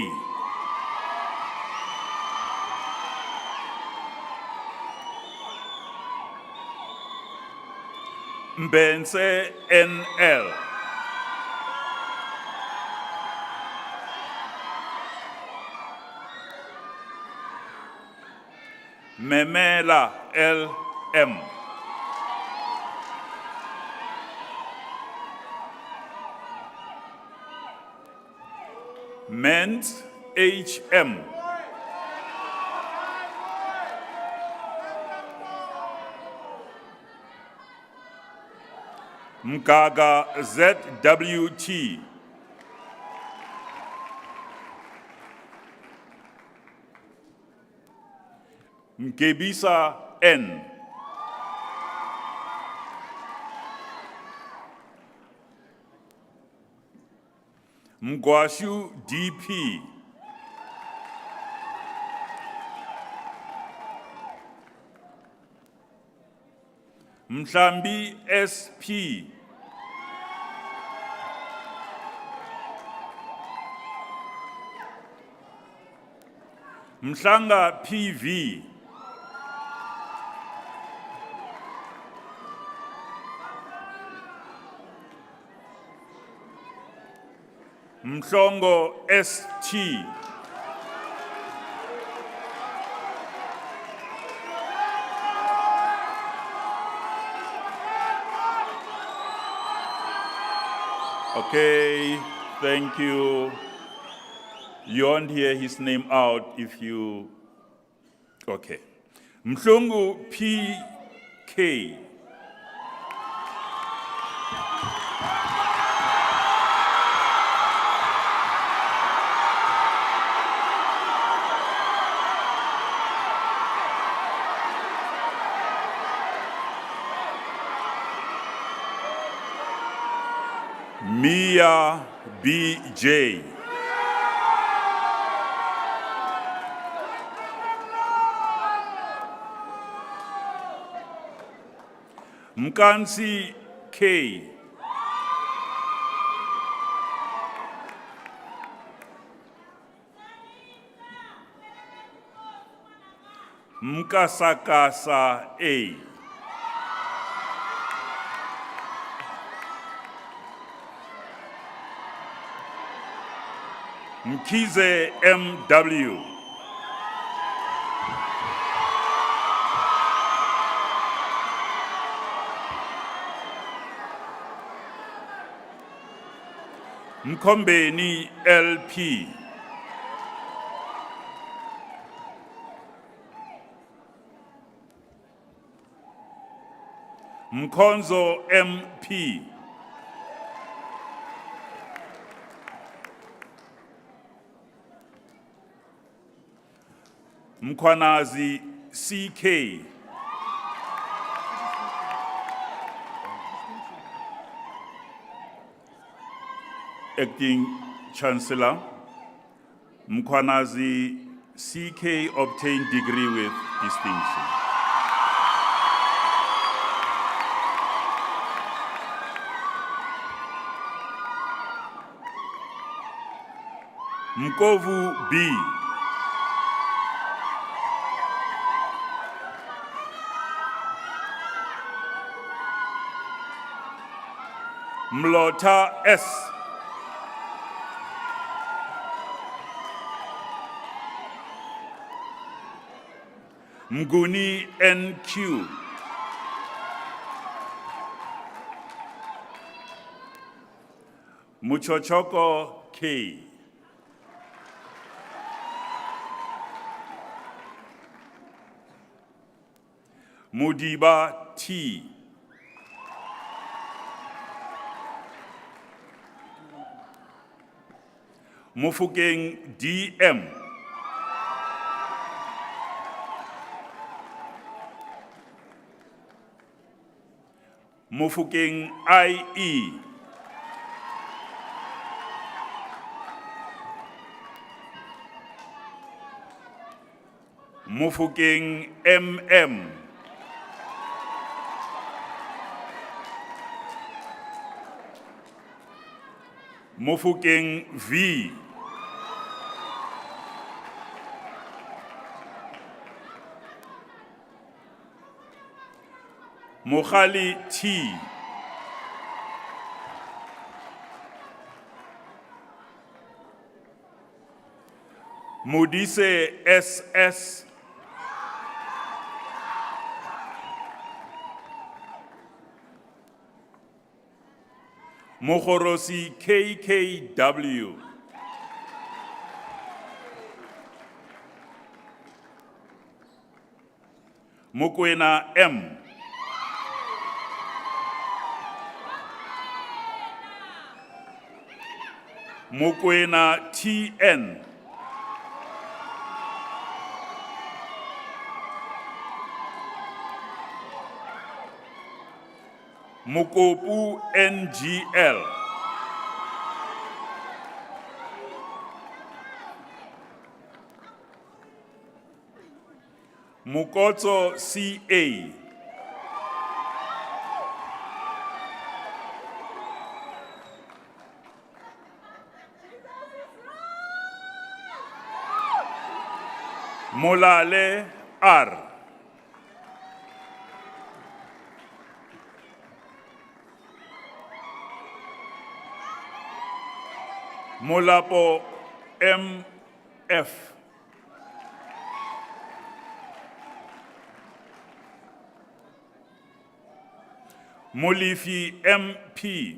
Mbense NL. Memela LM. Ment HM. Mkaga ZWT. Mgebisa N. Mgwashu DP. Mhlambi SP. Mhlanga PV. Mhlongo ST. Okay, thank you. You won't hear his name out if you... Okay. Mhlungu PK. Mia BJ. Mkansi K. Mkasakasa A. Mkize MW. Mkombeni LP. Mkonzo MP. Mkwanazi CK. Acting Chancellor, Mkwanazi CK obtained degree with distinction. Mkovu B. Mlota S. Mguni NQ. Muchochoko K. Mudiba T. Mufukeng DM. Mufukeng IE. Mufukeng MM. Mufukeng V. Mukhali T. Mudise SS. Mukhorosi KKW. Mukwena M. Mukwena TN. Mokopu NGL. Mokotso CA. Molale R. Molapo MF. Molifi MP.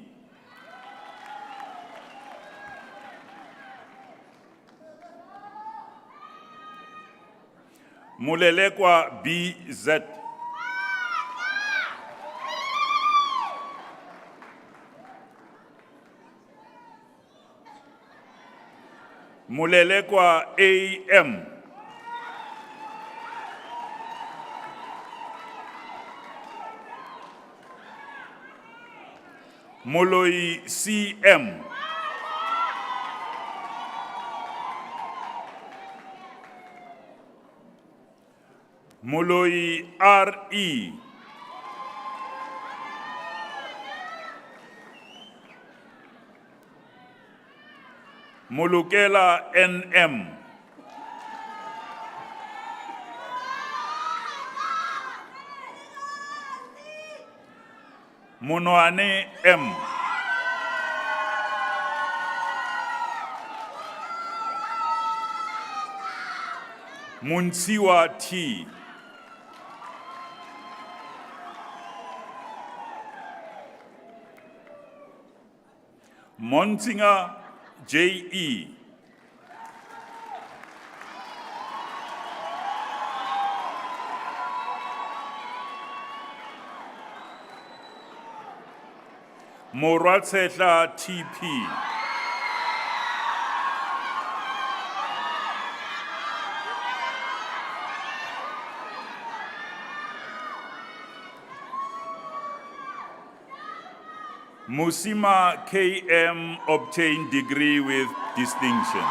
Mulelekwa BZ. Mulelekwa AM. Moloi CM. Moloi RE. Molukela NM. Monoane M. Munsiwa T. Montinga JE. Moratsetla TP. Musima KM obtained degree with distinction.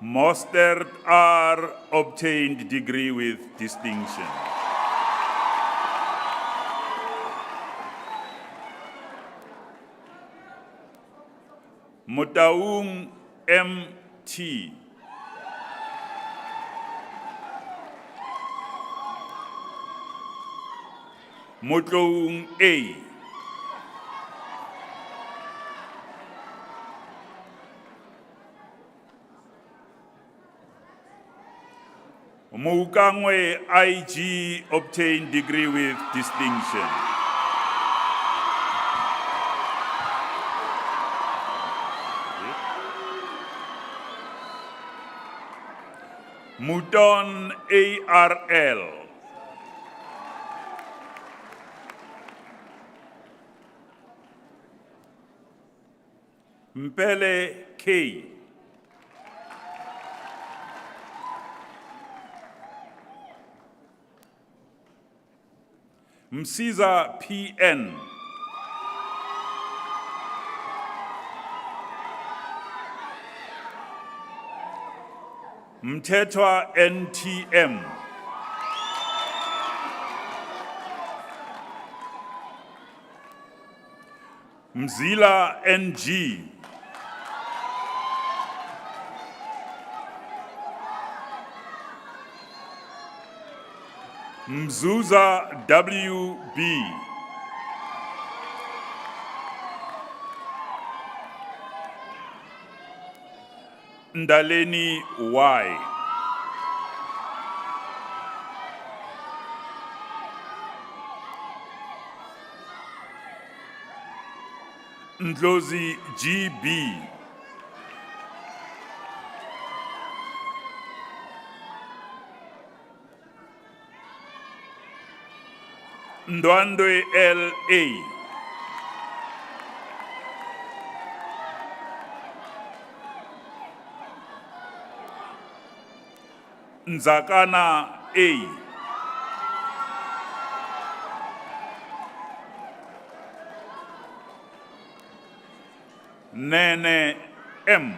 Mostert R obtained degree with distinction. Motaung MT. Motloung A. Moukangwe IG obtained degree with distinction. Mouton ARL. Mpele K. Msiza PN. Mtetwa NTM. Mzila NG. Mzuza WB. Ndaleni Y. Ndlozi GB. Ndwandwe LA. Nzakana A. Nene M.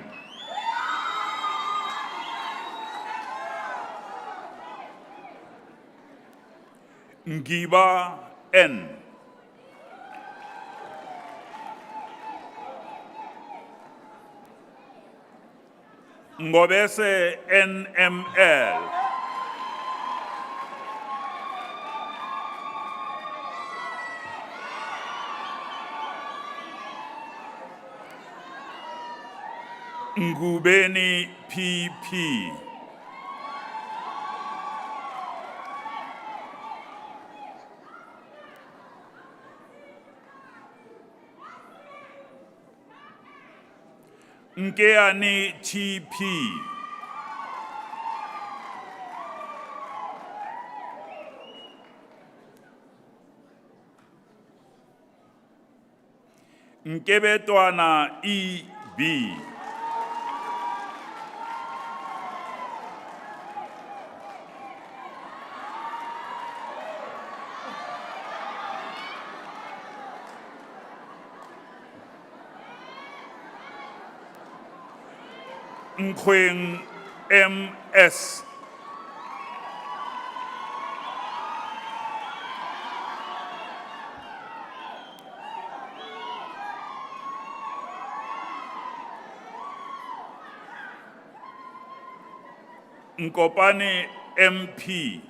Ngiba N. Ngobese NML. Ngubeni PP. Nkeani TP. Nkebetwana EB. Nkweng MS. Nkopane MP.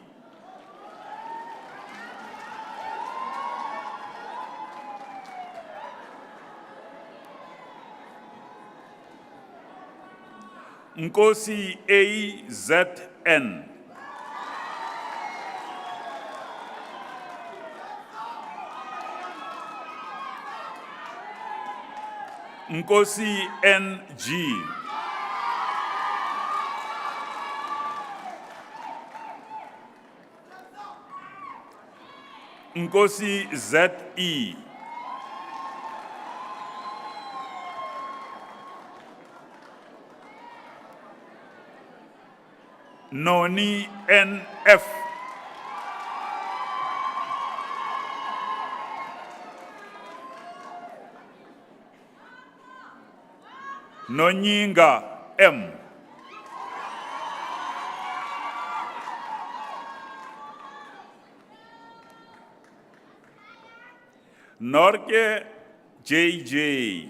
Nkosi AZN. Nkosi NG. Nkosi ZE. Noni NF. Nonyinga M. Norke JJ.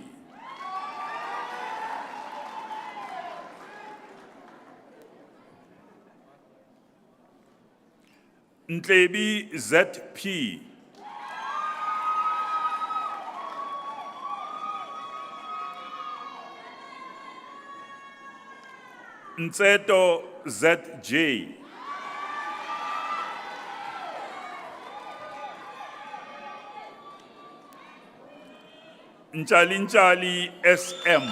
Ntlebi ZP. Ntseto ZJ. Nchali SM.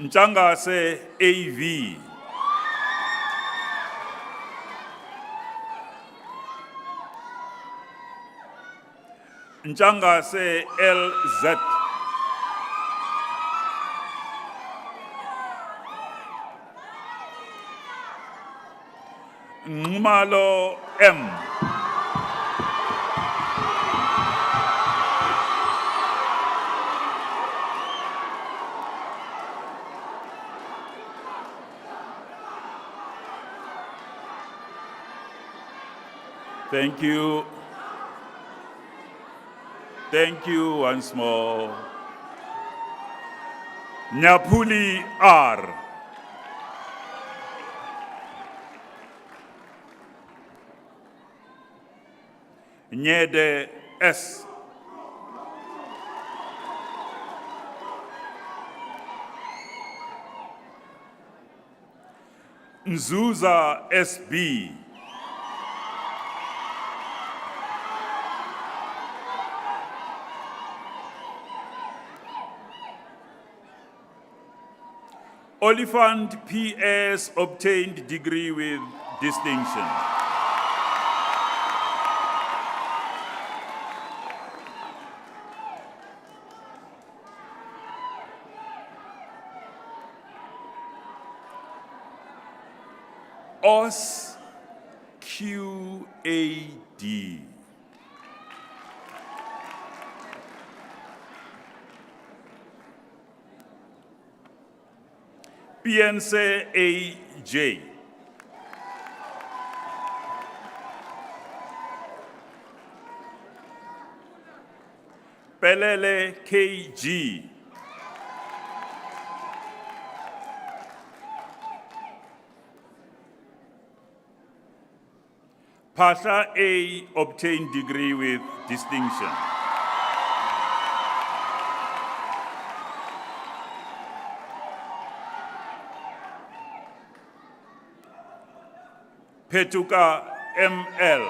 Nchangase AV. Nchangase LZ. Ngumalo M. Thank you. Thank you once more. Nyapuli R. Nyede S. Nzuza SB. Oliphant PS obtained degree with distinction. OS QAD. Piense AJ. Pelele KG. Pasha A obtained degree with distinction. Petuka ML.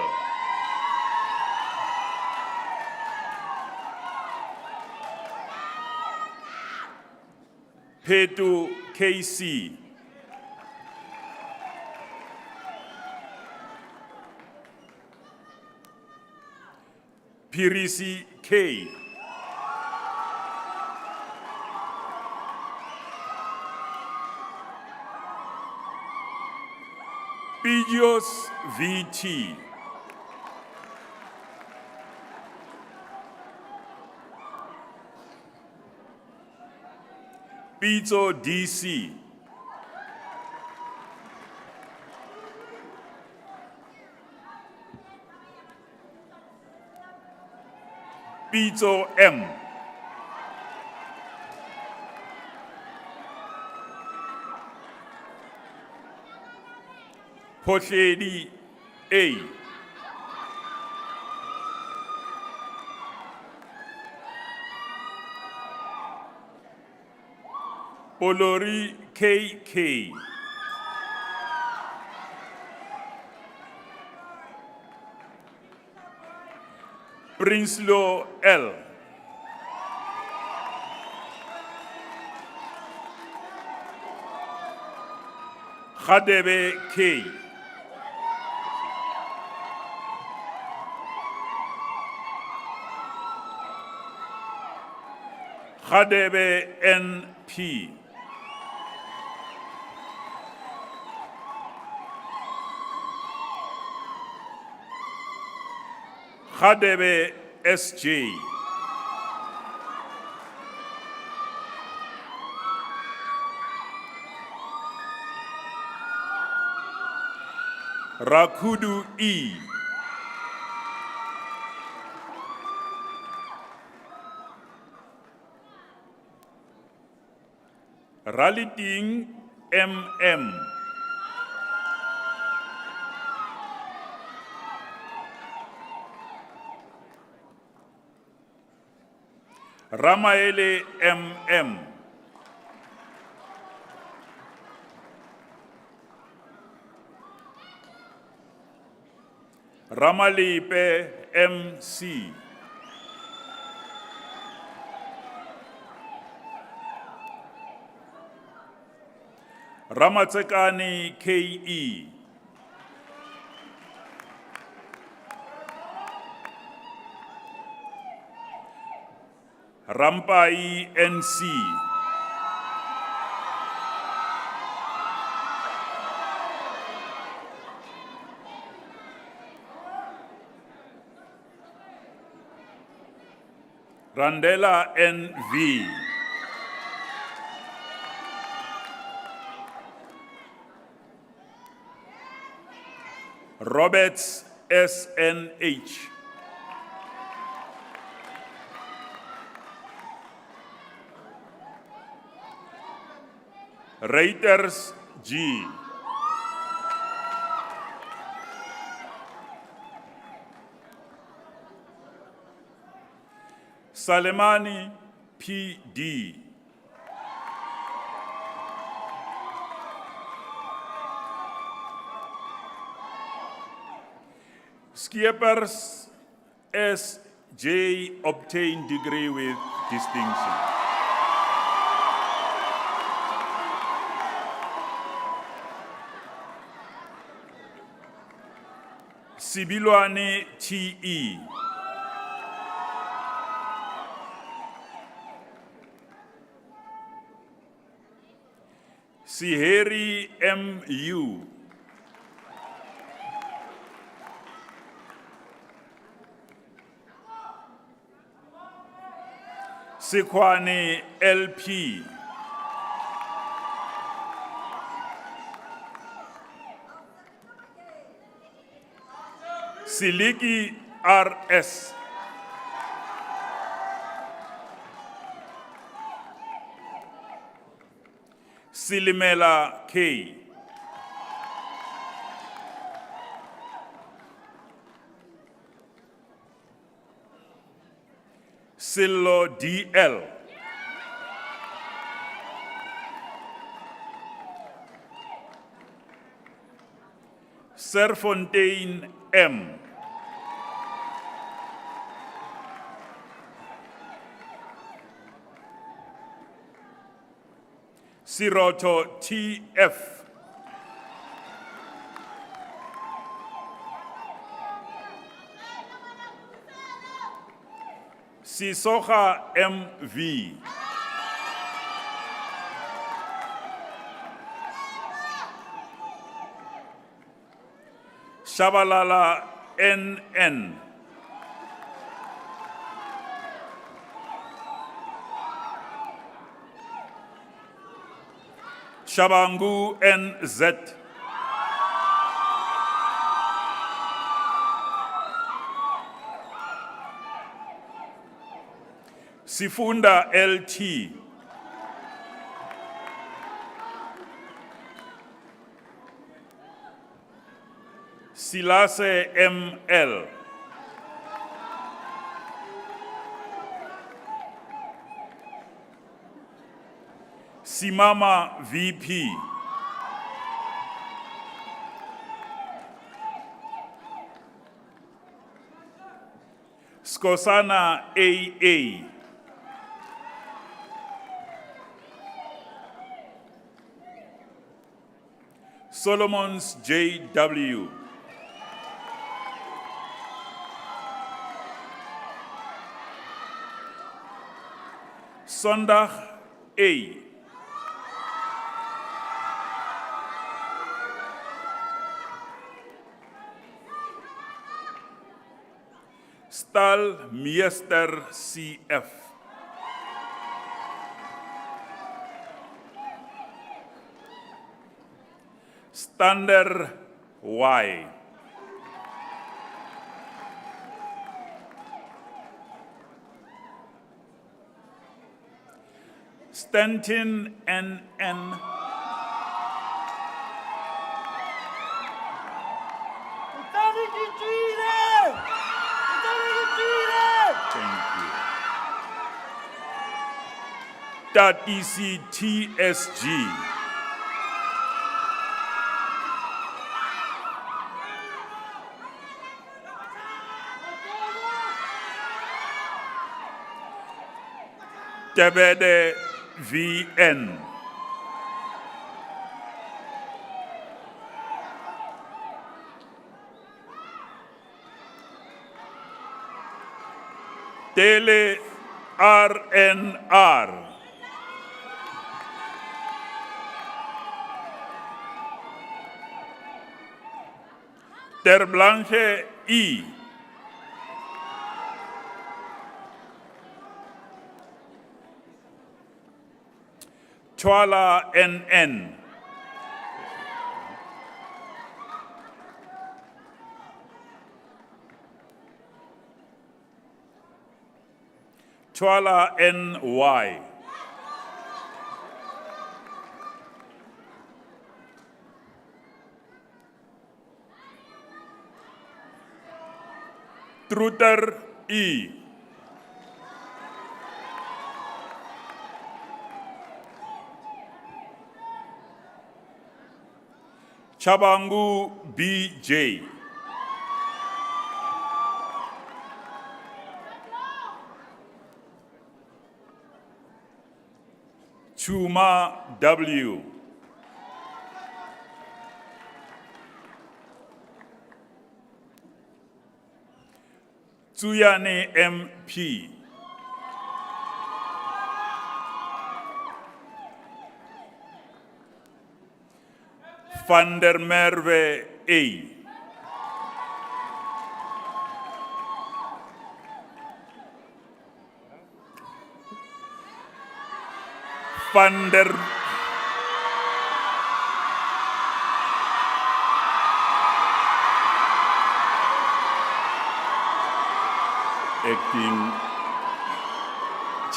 Petu KC. Pirisi K. Pidios VT. Pizzo DC. Pizzo M. Potledi A. Polori KK. Prinsloo L. Khadebe K. Khadebe NP. Khadebe SJ. Rakudu E. Raliting MM. Ramaele MM. Ramalipe MC. Ramatsekani KE. Rampai NC. Randela NV. Roberts SNH. Reuters G. Salemani PD. Skippers SJ obtained degree with distinction. Sibilwane TE. Siheri MU. Sekwani LP. Siliki RS. Silimela K. Sillo DL. Serfontein M. Siroto TF. Sisoha MV. Shabalala NN. Shabangu NZ. Sifunda LT. Silase ML. Simama VP. Skosana AA. Solomon's JW. Sondag A. Stal Meester CF. Stander Y. Stanton NN. Thank you. Tatisi TSG. Tebede VN. Tele RNR. Terblanche I. Chwala NN. Chwala NY. Truter E. Chabangu BJ. Chuma W. Tuyane MP. Van der Merwe A. Van der Acting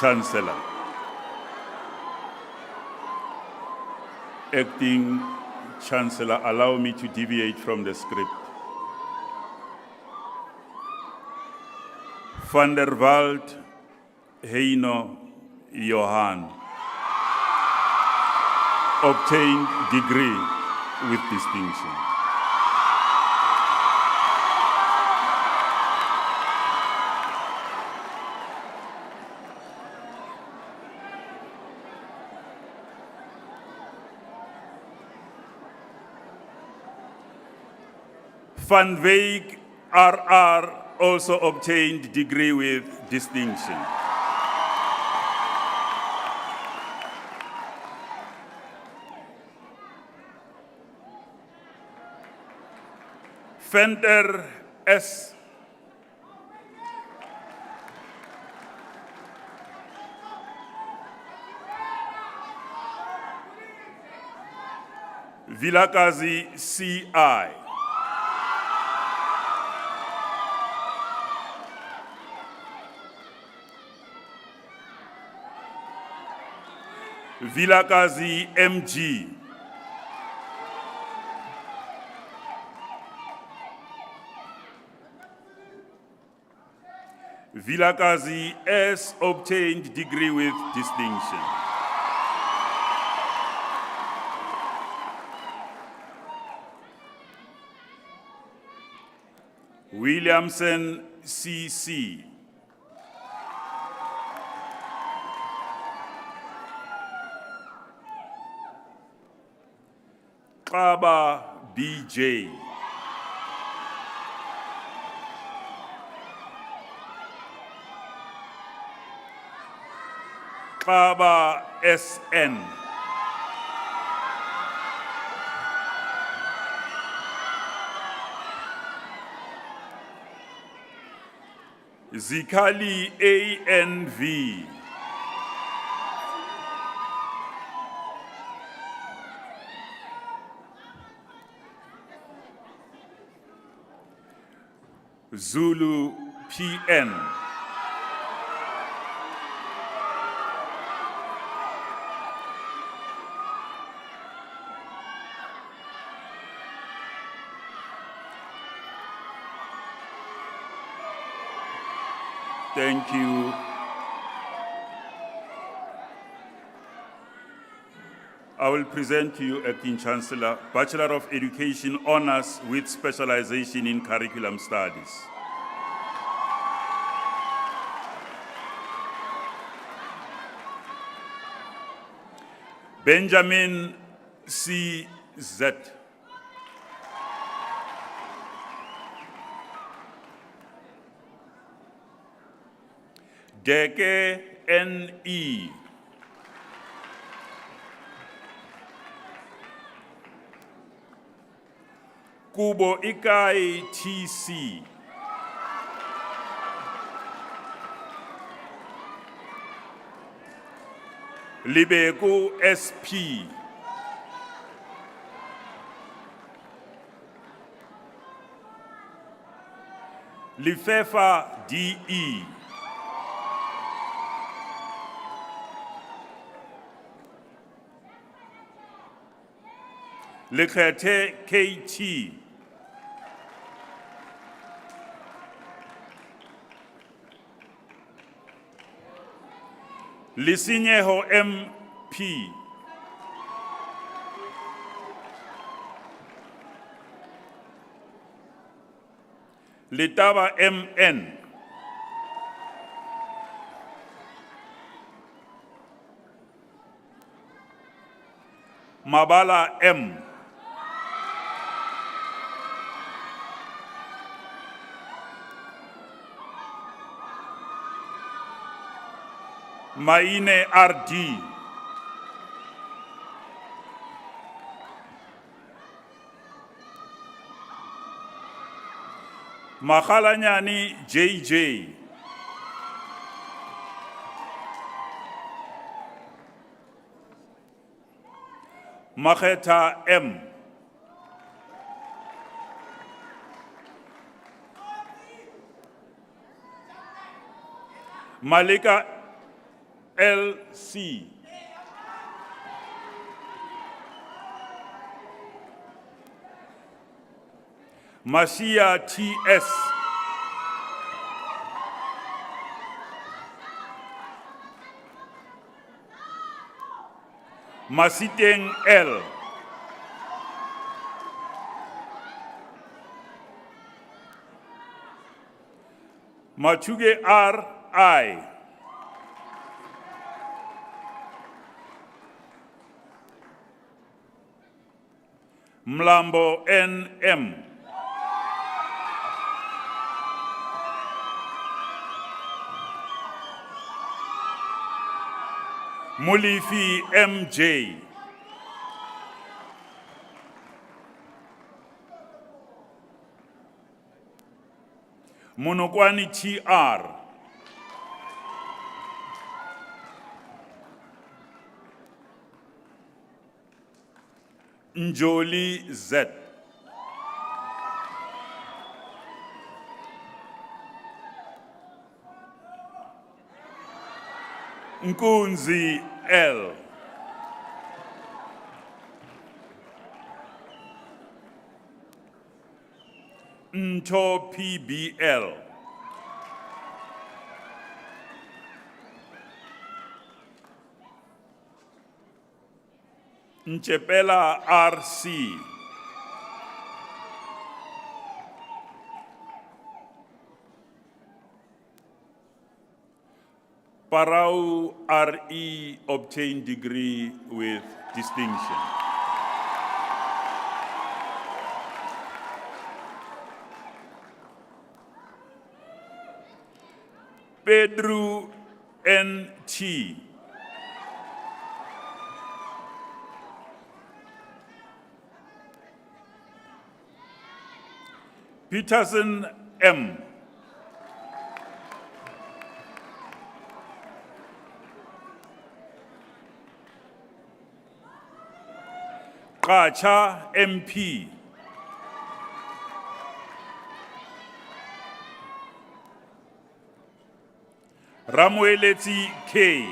Chancellor. Acting Chancellor, allow me to deviate from the script. Van der Walt Heino Johan obtained degree with distinction. Van Wyk RR also obtained degree with distinction. Venter S. Vilakazi CI. Vilakazi MG. Vilakazi S obtained degree with distinction. Williamson CC. Kaba BJ. Kaba SN. Zikali ANV. Zulu PN. Thank you. I will present to you, Acting Chancellor, Bachelor of Education Honors with Specialization in Curriculum Studies. Benjamin C. Z. Deke N.E. Kubo Ikai T.C. Libeko S.P. Lifefa D.E. Lekete KT. Lisinyeho MP. Litaba MN. Mabala M. Maine RD. Makhalanyani JJ. Maketa M. Malika LC. Masia TS. Masiteng L. Machuge R.I. Mlambo N.M. Mulifi M.J. Monokwani T.R. Njoli Z. Nkunzi L. Nto PBL. Nchepela RC. Parau RE obtained degree with distinction. Pedro NT. Peterson M. Kacha MP. Ramueleti K.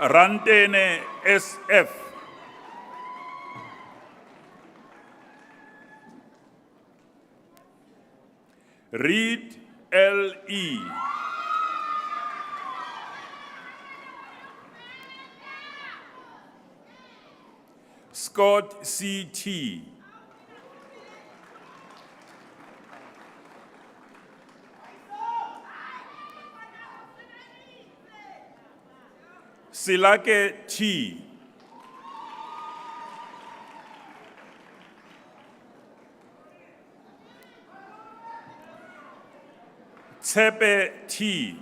Rantene SF. Reed LE. Scott CT. Silake T. Tsepe T.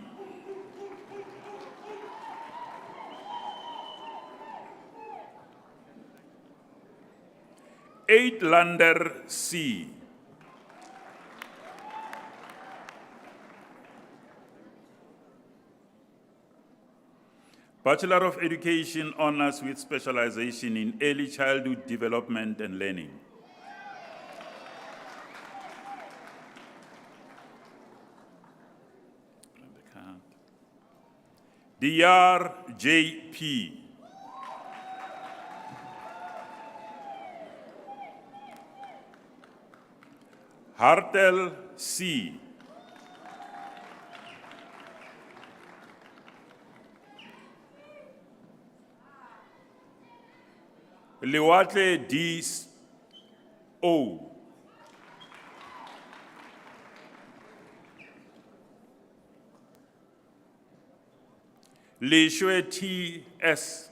Lander C. Bachelor of Education honors with specialization in early childhood development and learning. DR JP. Hartel C. Liwatle D. O. Leshwe T. S.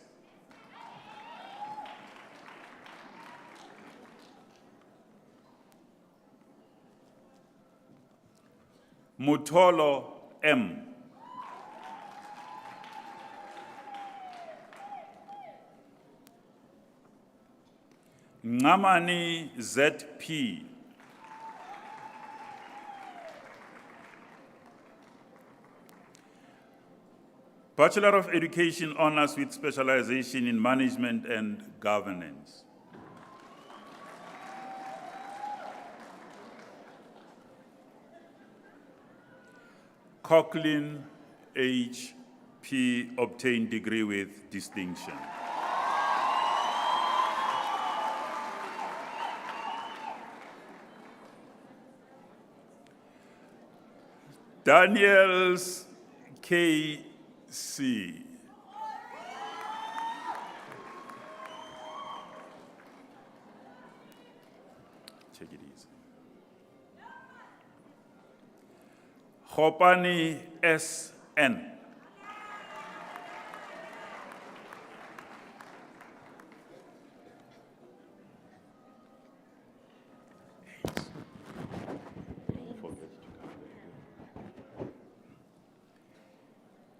Mutolo M. Ngamani ZP. Bachelor of Education honors with specialization in management and governance. Coughlin H.P. obtained degree with distinction. Daniels K.C. Check it easy. Hopani S.N.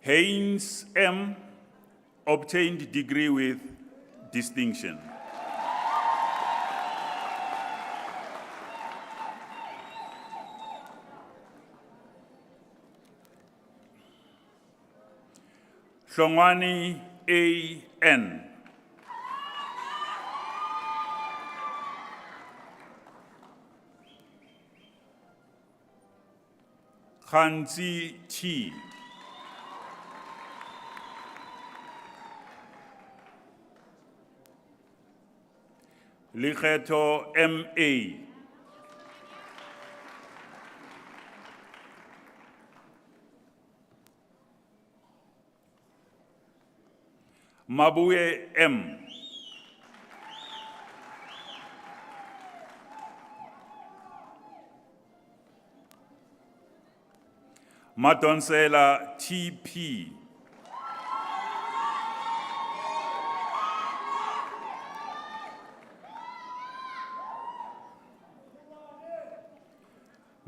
Haynes M. obtained degree with distinction. Hlongwane A.N. Khanzi T. Likheto M.A. Mabuye M. Madonsela T.P.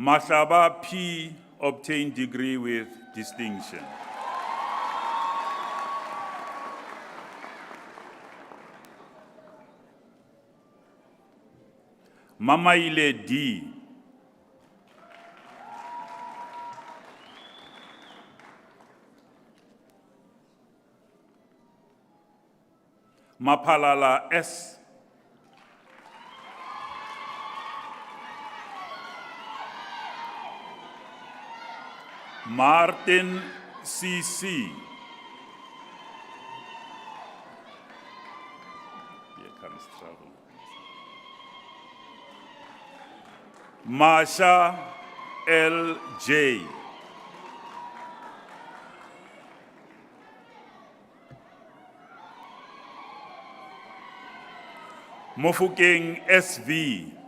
Mahlaba P. obtained degree with distinction. Mamaile D. Mapalala S. Martin C.C. Here comes trouble. Marsha L.J. Mofokeng S.V.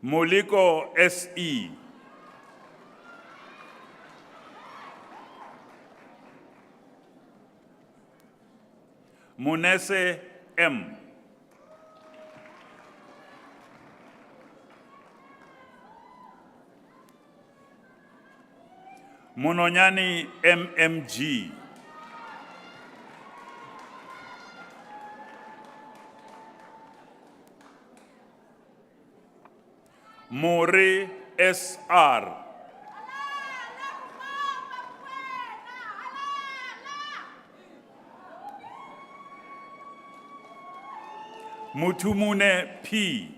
Moliko S.E. Munese M. Munonyani MMG. More SR. Mutumune P.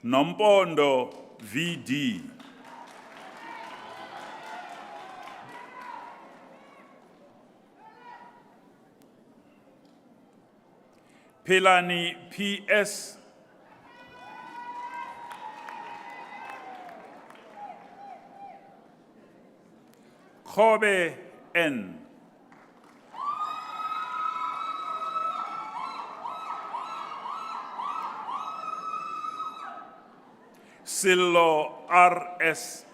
Nompondo VD. Pelani PS. Kobe N. Silo RS.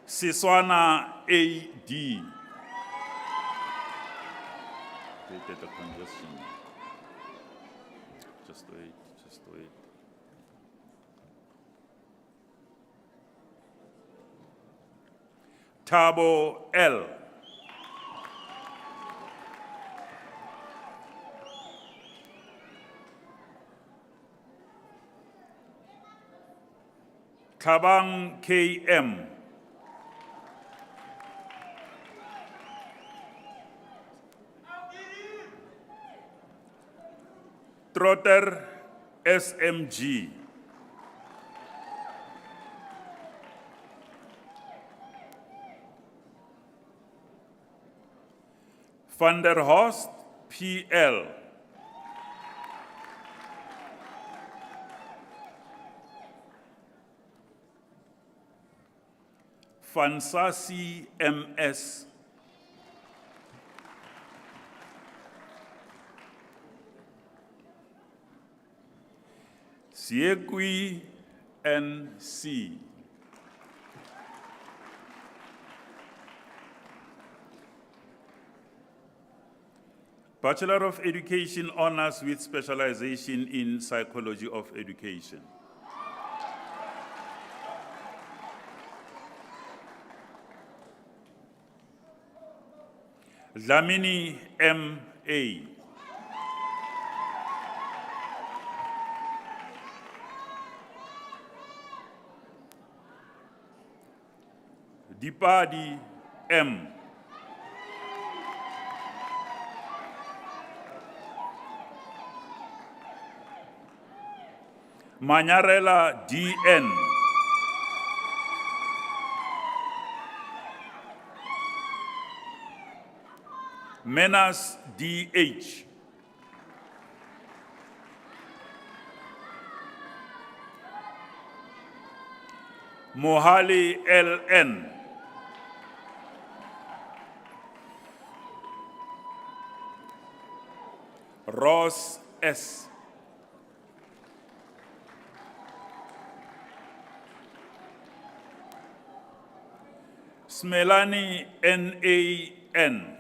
Siswana AD. Created a congestion. Just wait, just wait. Tabo L. Tabang KM. Trotter SMG. Van der Horst PL. Fansasi MS. Siekwi NC. Bachelor of Education honors with specialization in Psychology of Education. Dlamini M.A. Dipadi M. Manyarela D.N. Menas D.H. Mohali L.N. Ross S. Smelani N.A.N.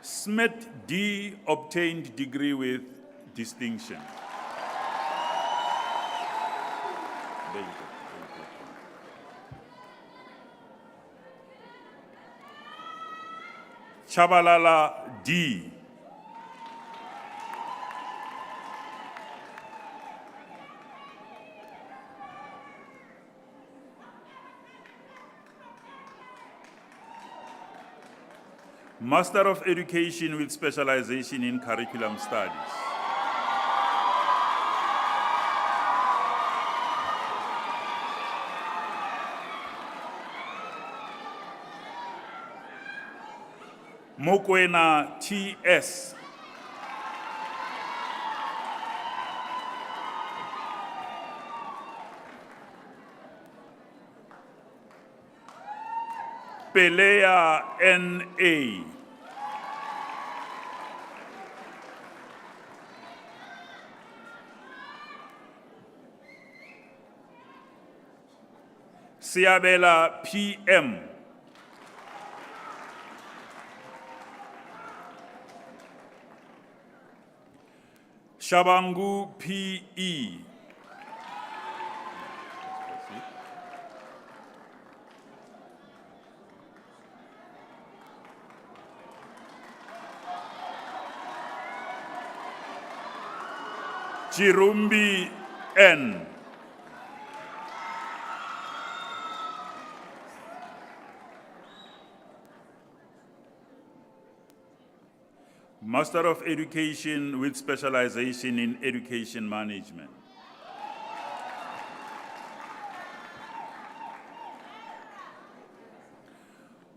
Smith D. obtained degree with distinction. There you go. Chabalala D. Master of Education with specialization in curriculum studies. Mokwena T.S. Pelea N.A. Siabela P.M. Shabangu P.E. Chirumbi N. Master of Education with specialization in Education Management.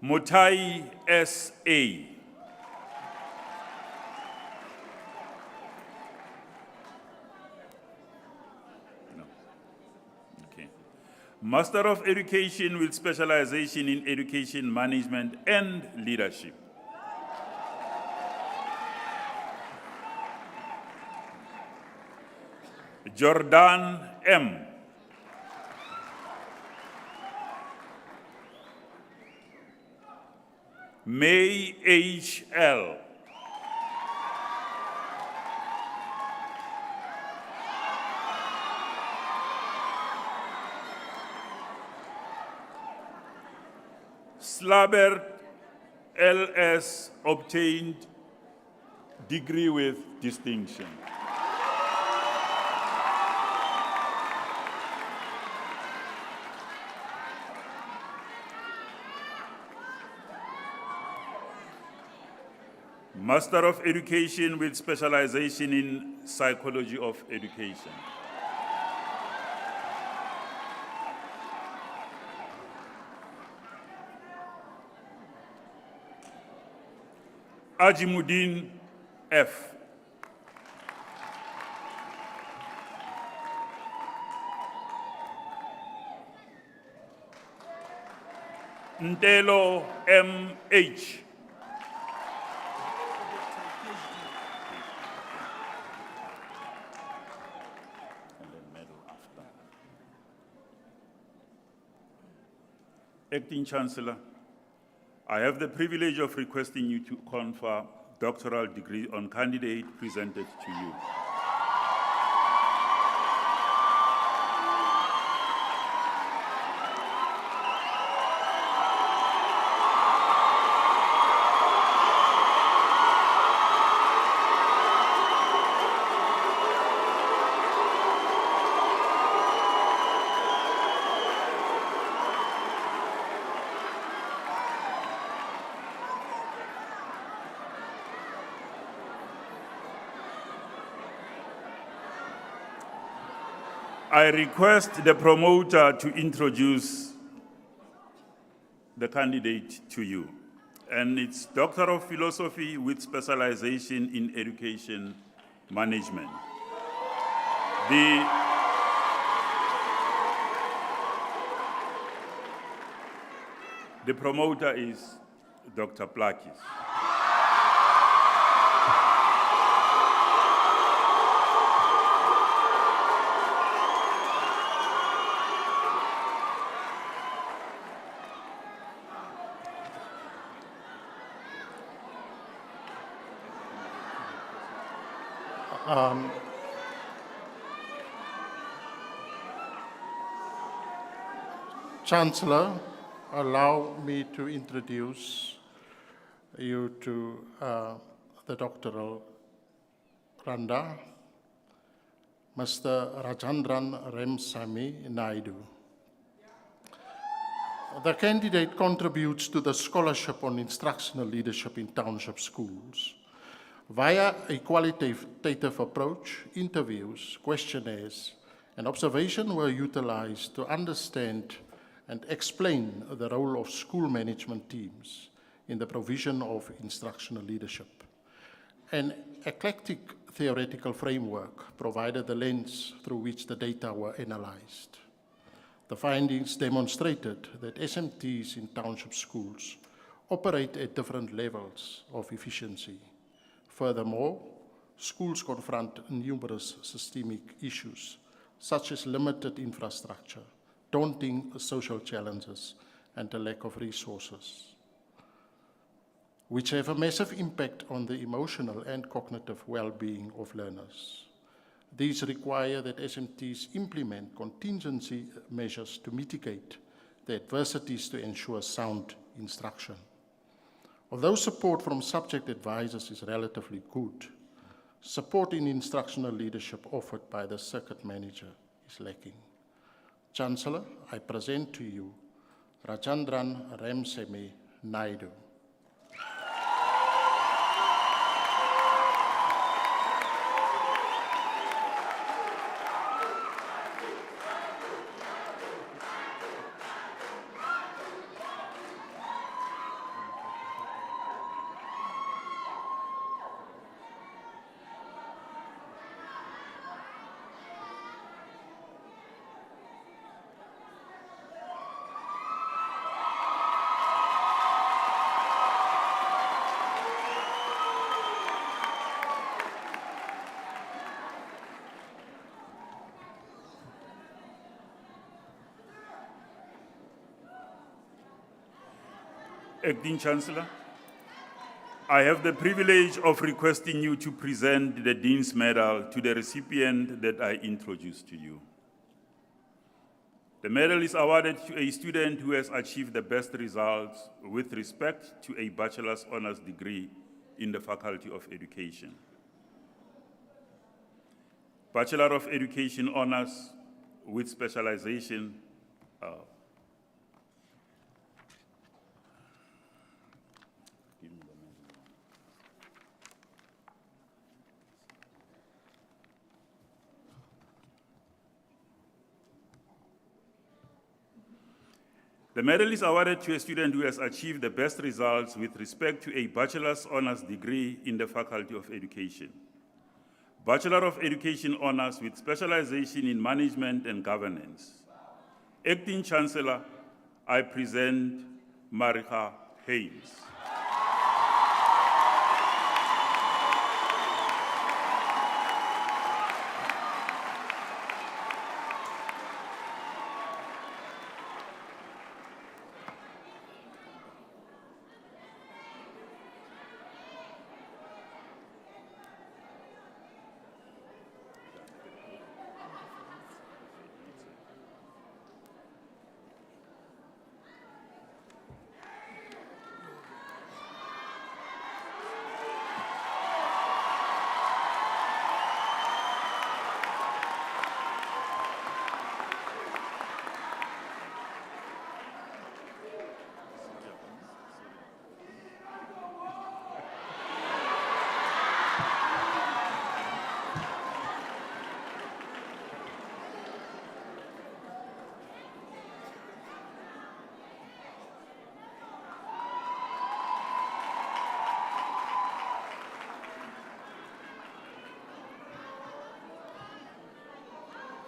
Mutai S.A. No. Okay. Master of Education with specialization in Education Management and Leadership. Jordan M. May H.L. Slabert LS obtained degree with distinction. Master of Education with specialization in Psychology of Education. Ajimuddin F. Ntelo M.H. Acting Chancellor, I have the privilege of requesting you to confer doctoral degree on candidate presented to you. I request the promoter to introduce the candidate to you. And it's Doctor of Philosophy with specialization in education management. The promoter is Dr. Plakis. Chancellor, allow me to introduce you to the doctoral granda, Mr. Rajandran Remsamy Naidu. The candidate contributes to the scholarship on instructional leadership in township schools. Via a qualitative approach, interviews, questionnaires, and observation were utilized to understand and explain the role of school management teams in the provision of instructional leadership. An eclectic theoretical framework provided the lens through which the data were analyzed. The findings demonstrated that SMTs in township schools operate at different levels of efficiency. Furthermore, schools confront numerous systemic issues, such as limited infrastructure, daunting social challenges, and a lack of resources, which have a massive impact on the emotional and cognitive well-being of learners. These require that SMTs implement contingency measures to mitigate the adversities to ensure sound instruction. Although support from subject advisors is relatively good, support in instructional leadership offered by the circuit manager is lacking. Chancellor, I present to you Rajandran Remsamy Naidu. Acting Chancellor, I have the privilege of requesting you to present the Dean's Medal to the recipient that I introduced to you. The medal is awarded to a student who has achieved the best results with respect to a bachelor's honors degree in the Faculty of Education. Bachelor of Education honors with specialization. The medal is awarded to a student who has achieved the best results with respect to a bachelor's honors degree in the Faculty of Education. Bachelor of Education honors with specialization in management and governance. Acting Chancellor, I present Marika Haynes.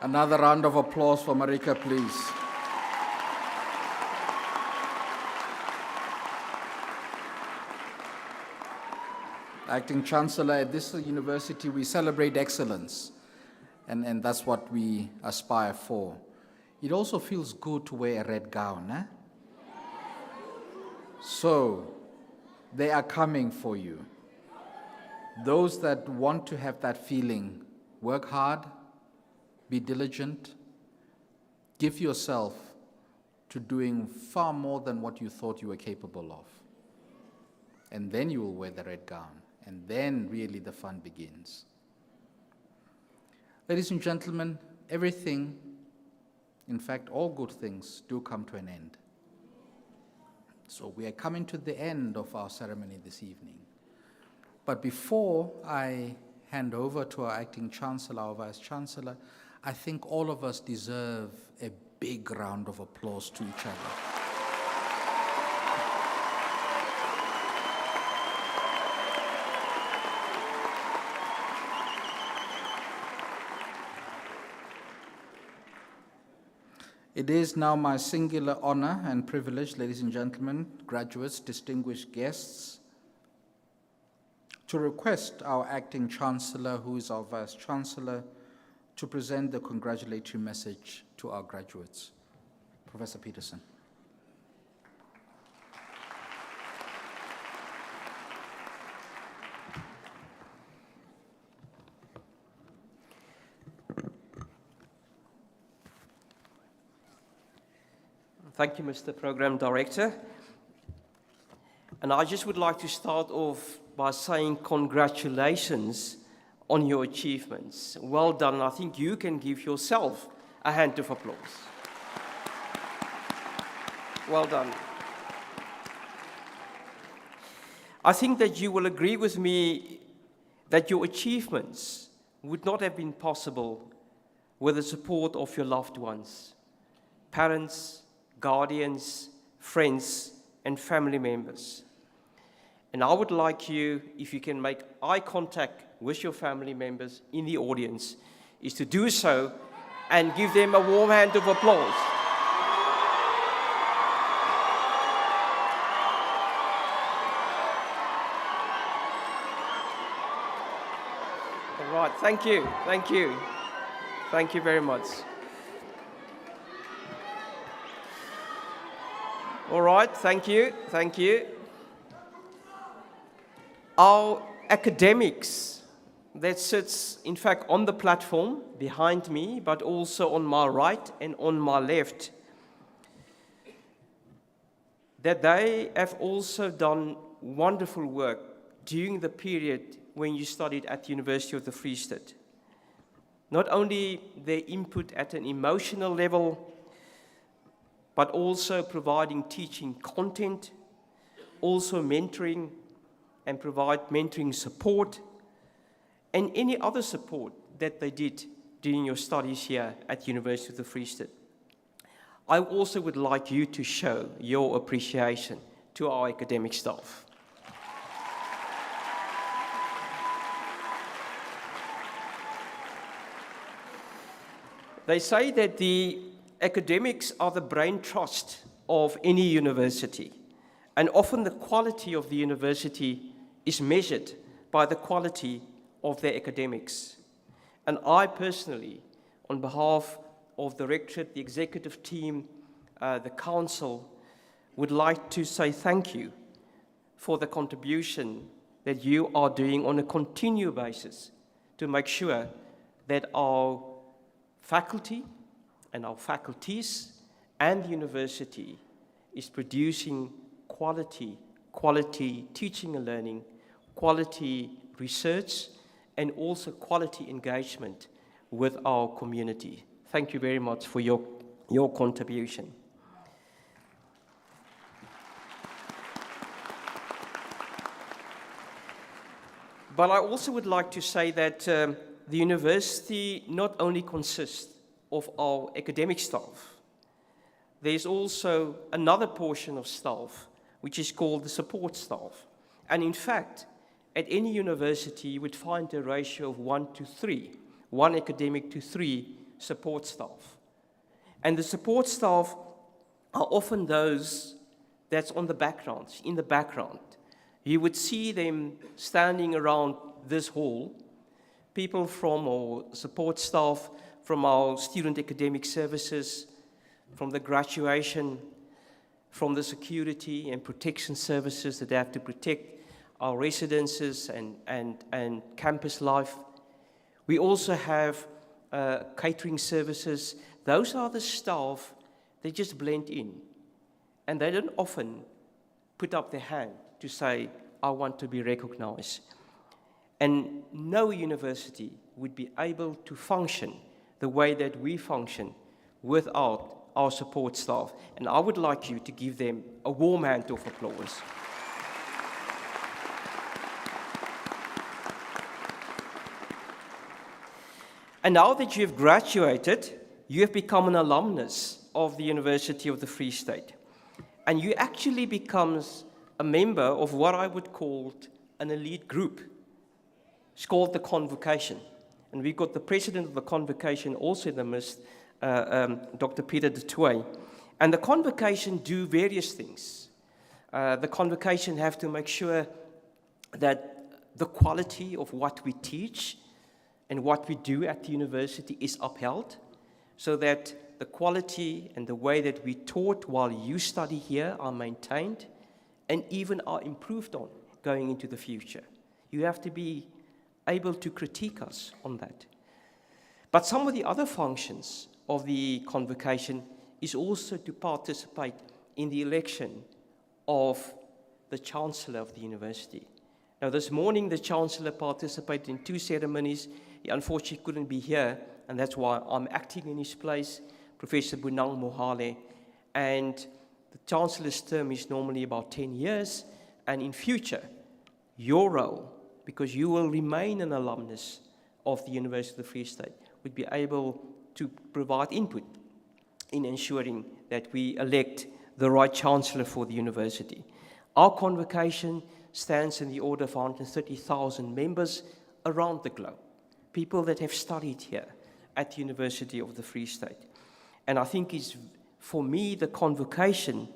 Another round of applause for Marika, please. Acting Chancellor, at this university we celebrate excellence, and that's what we aspire for. It also feels good to wear a red gown, eh? So, they are coming for you. Those that want to have that feeling, work hard, be diligent, give yourself to doing far more than what you thought you were capable of. And then you will wear the red gown, and then really the fun begins. Ladies and gentlemen, everything, in fact, all good things do come to an end. So we are coming to the end of our ceremony this evening. But before I hand over to our Acting Chancellor, our Vice Chancellor, I think all of us deserve a big round of applause to each other. It is now my singular honor and privilege, ladies and gentlemen, graduates, distinguished guests, to request our Acting Chancellor, who is our Vice Chancellor, to present the congratulatory message to our graduates. Professor Peterson. Thank you, Mr. Program Director. And I just would like to start off by saying congratulations on your achievements. Well done. I think you can give yourself a hand of applause. Well done. I think that you will agree with me that your achievements would not have been possible with the support of your loved ones, parents, guardians, friends, and family members. And I would like you, if you can make eye contact with your family members in the audience, is to do so and give them a warm hand of applause. All right, thank you, thank you. Thank you very much. All right, thank you, thank you. Our academics, that sits, in fact, on the platform behind me, but also on my right and on my left, that they have also done wonderful work during the period when you studied at the University of the Free State. Not only their input at an emotional level, but also providing teaching content, also mentoring and provide mentoring support, and any other support that they did during your studies here at the University of the Free State. I also would like you to show your appreciation to our academic staff. They say that the academics are the brain trust of any university, and often the quality of the university is measured by the quality of their academics. And I personally, on behalf of the Rectorate, the executive team, the council, would like to say thank you for the contribution that you are doing on a continual basis to make sure that our faculty and our faculties and the university is producing quality teaching and learning, quality research, and also quality engagement with our community. Thank you very much for your contribution. But I also would like to say that the university not only consists of our academic staff, there's also another portion of staff which is called the support staff. And in fact, at any university, you would find a ratio of 1 to 3, 1 academic to 3 support staff. And the support staff are often those that's on the background, in the background. You would see them standing around this hall, people from our support staff, from our student academic services, from the graduation, from the security and protection services that have to protect our residences and campus life. We also have catering services. Those are the staff, they just blend in. And they don't often put up their hand to say, I want to be recognized. And no university would be able to function the way that we function without our support staff. And I would like you to give them a warm hand of applause. And now that you have graduated, you have become an alumnus of the University of the Free State. And you actually become a member of what I would call an elite group. It's called the Convocation. And we've got the president of the Convocation also in the midst, Dr. Peter de Tooy. And the Convocation do various things. The Convocation have to make sure that the quality of what we teach and what we do at the university is upheld, so that the quality and the way that we taught while you study here are maintained and even are improved on going into the future. You have to be able to critique us on that. But some of the other functions of the Convocation is also to participate in the election of the Chancellor of the university. Now, this morning, the Chancellor participated in 2 ceremonies. He unfortunately couldn't be here, and that's why I'm acting in his place, Professor Bonang Mohale. And the Chancellor's term is normally about 10 years, and in future, your role, because you will remain an alumnus of the University of the Free State, would be able to provide input in ensuring that we elect the right Chancellor for the university. Our Convocation stands in the order of 130,000 members around the globe, people that have studied here at the University of the Free State. And I think for me, the Convocation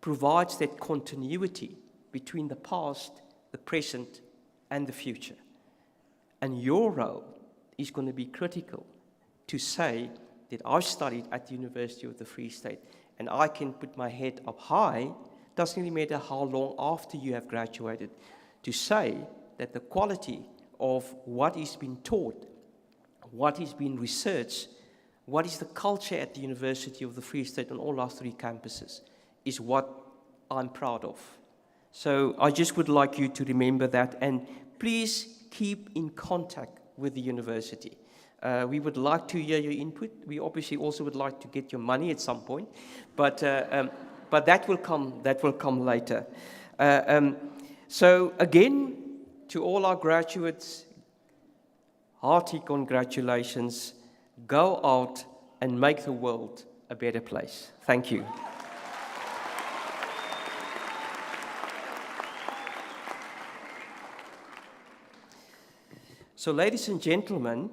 provides that continuity between the past, the present, and the future. And your role is going to be critical to say that I've studied at the University of the Free State and I can put my head up high, doesn't really matter how long after you have graduated, to say that the quality of what is being taught, what is being researched, what is the culture at the University of the Free State on all our 3 campuses, is what I'm proud of. So I just would like you to remember that, and please keep in contact with the university. We would like to hear your input. We obviously also would like to get your money at some point, but that will come later. So again, to all our graduates, hearty congratulations. Go out and make the world a better place. Thank you. So, ladies and gentlemen,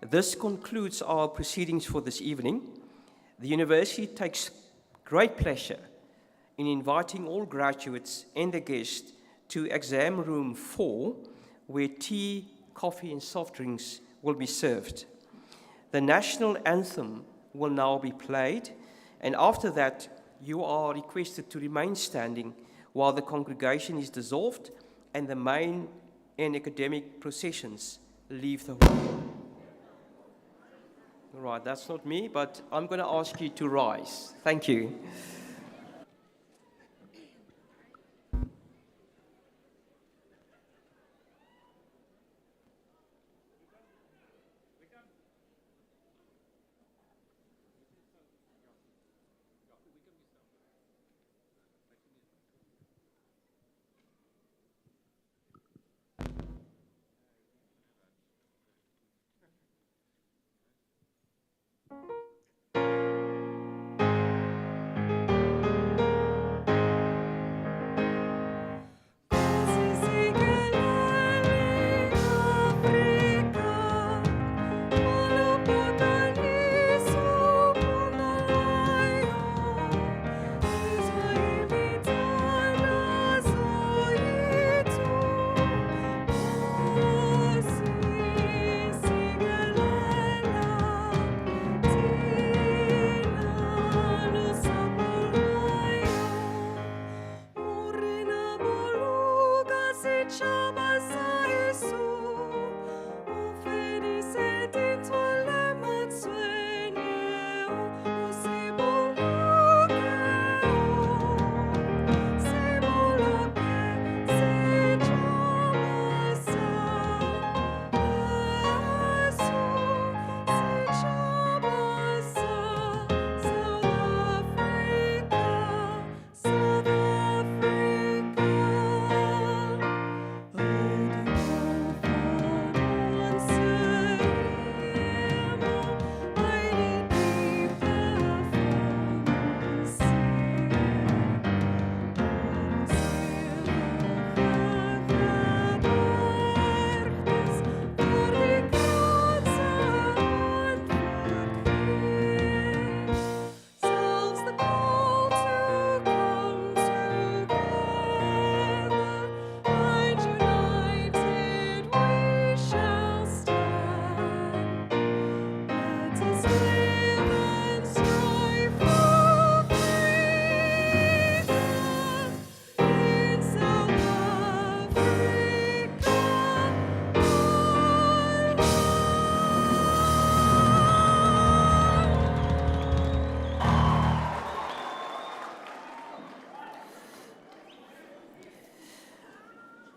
this concludes our proceedings for this evening. The university takes great pleasure in inviting all graduates and the guests to exam room 4, where tea, coffee, and soft drinks will be served. The national anthem will now be played, and after that, you are requested to remain standing while the congregation is dissolved and the main and academic processions leave the hall. All right, that's not me, but I'm going to ask you to rise. Thank you.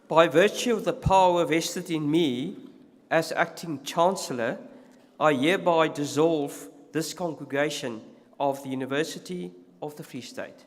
By virtue of the power vested in me as acting Chancellor, I hereby dissolve this congregation of the University of the Free State.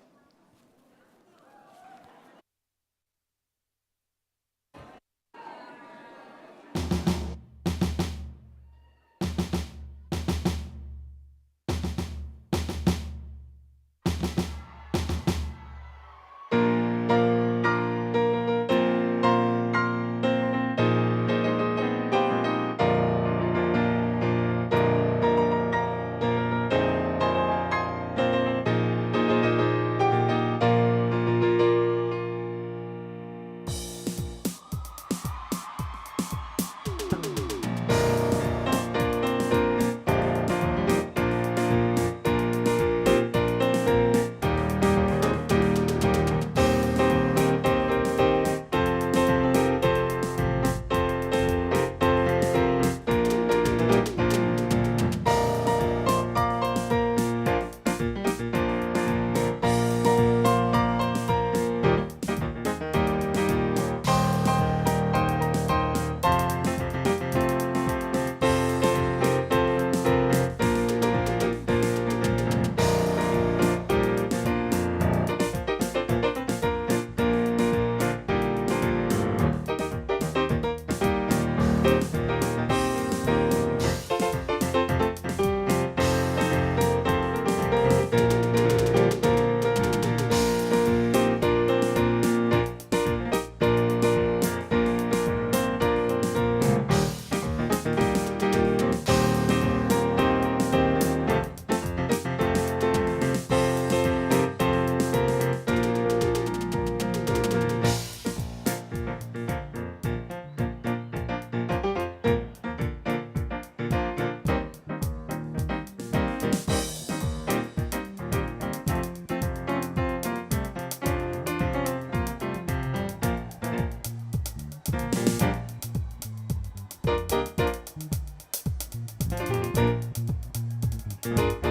Thank you.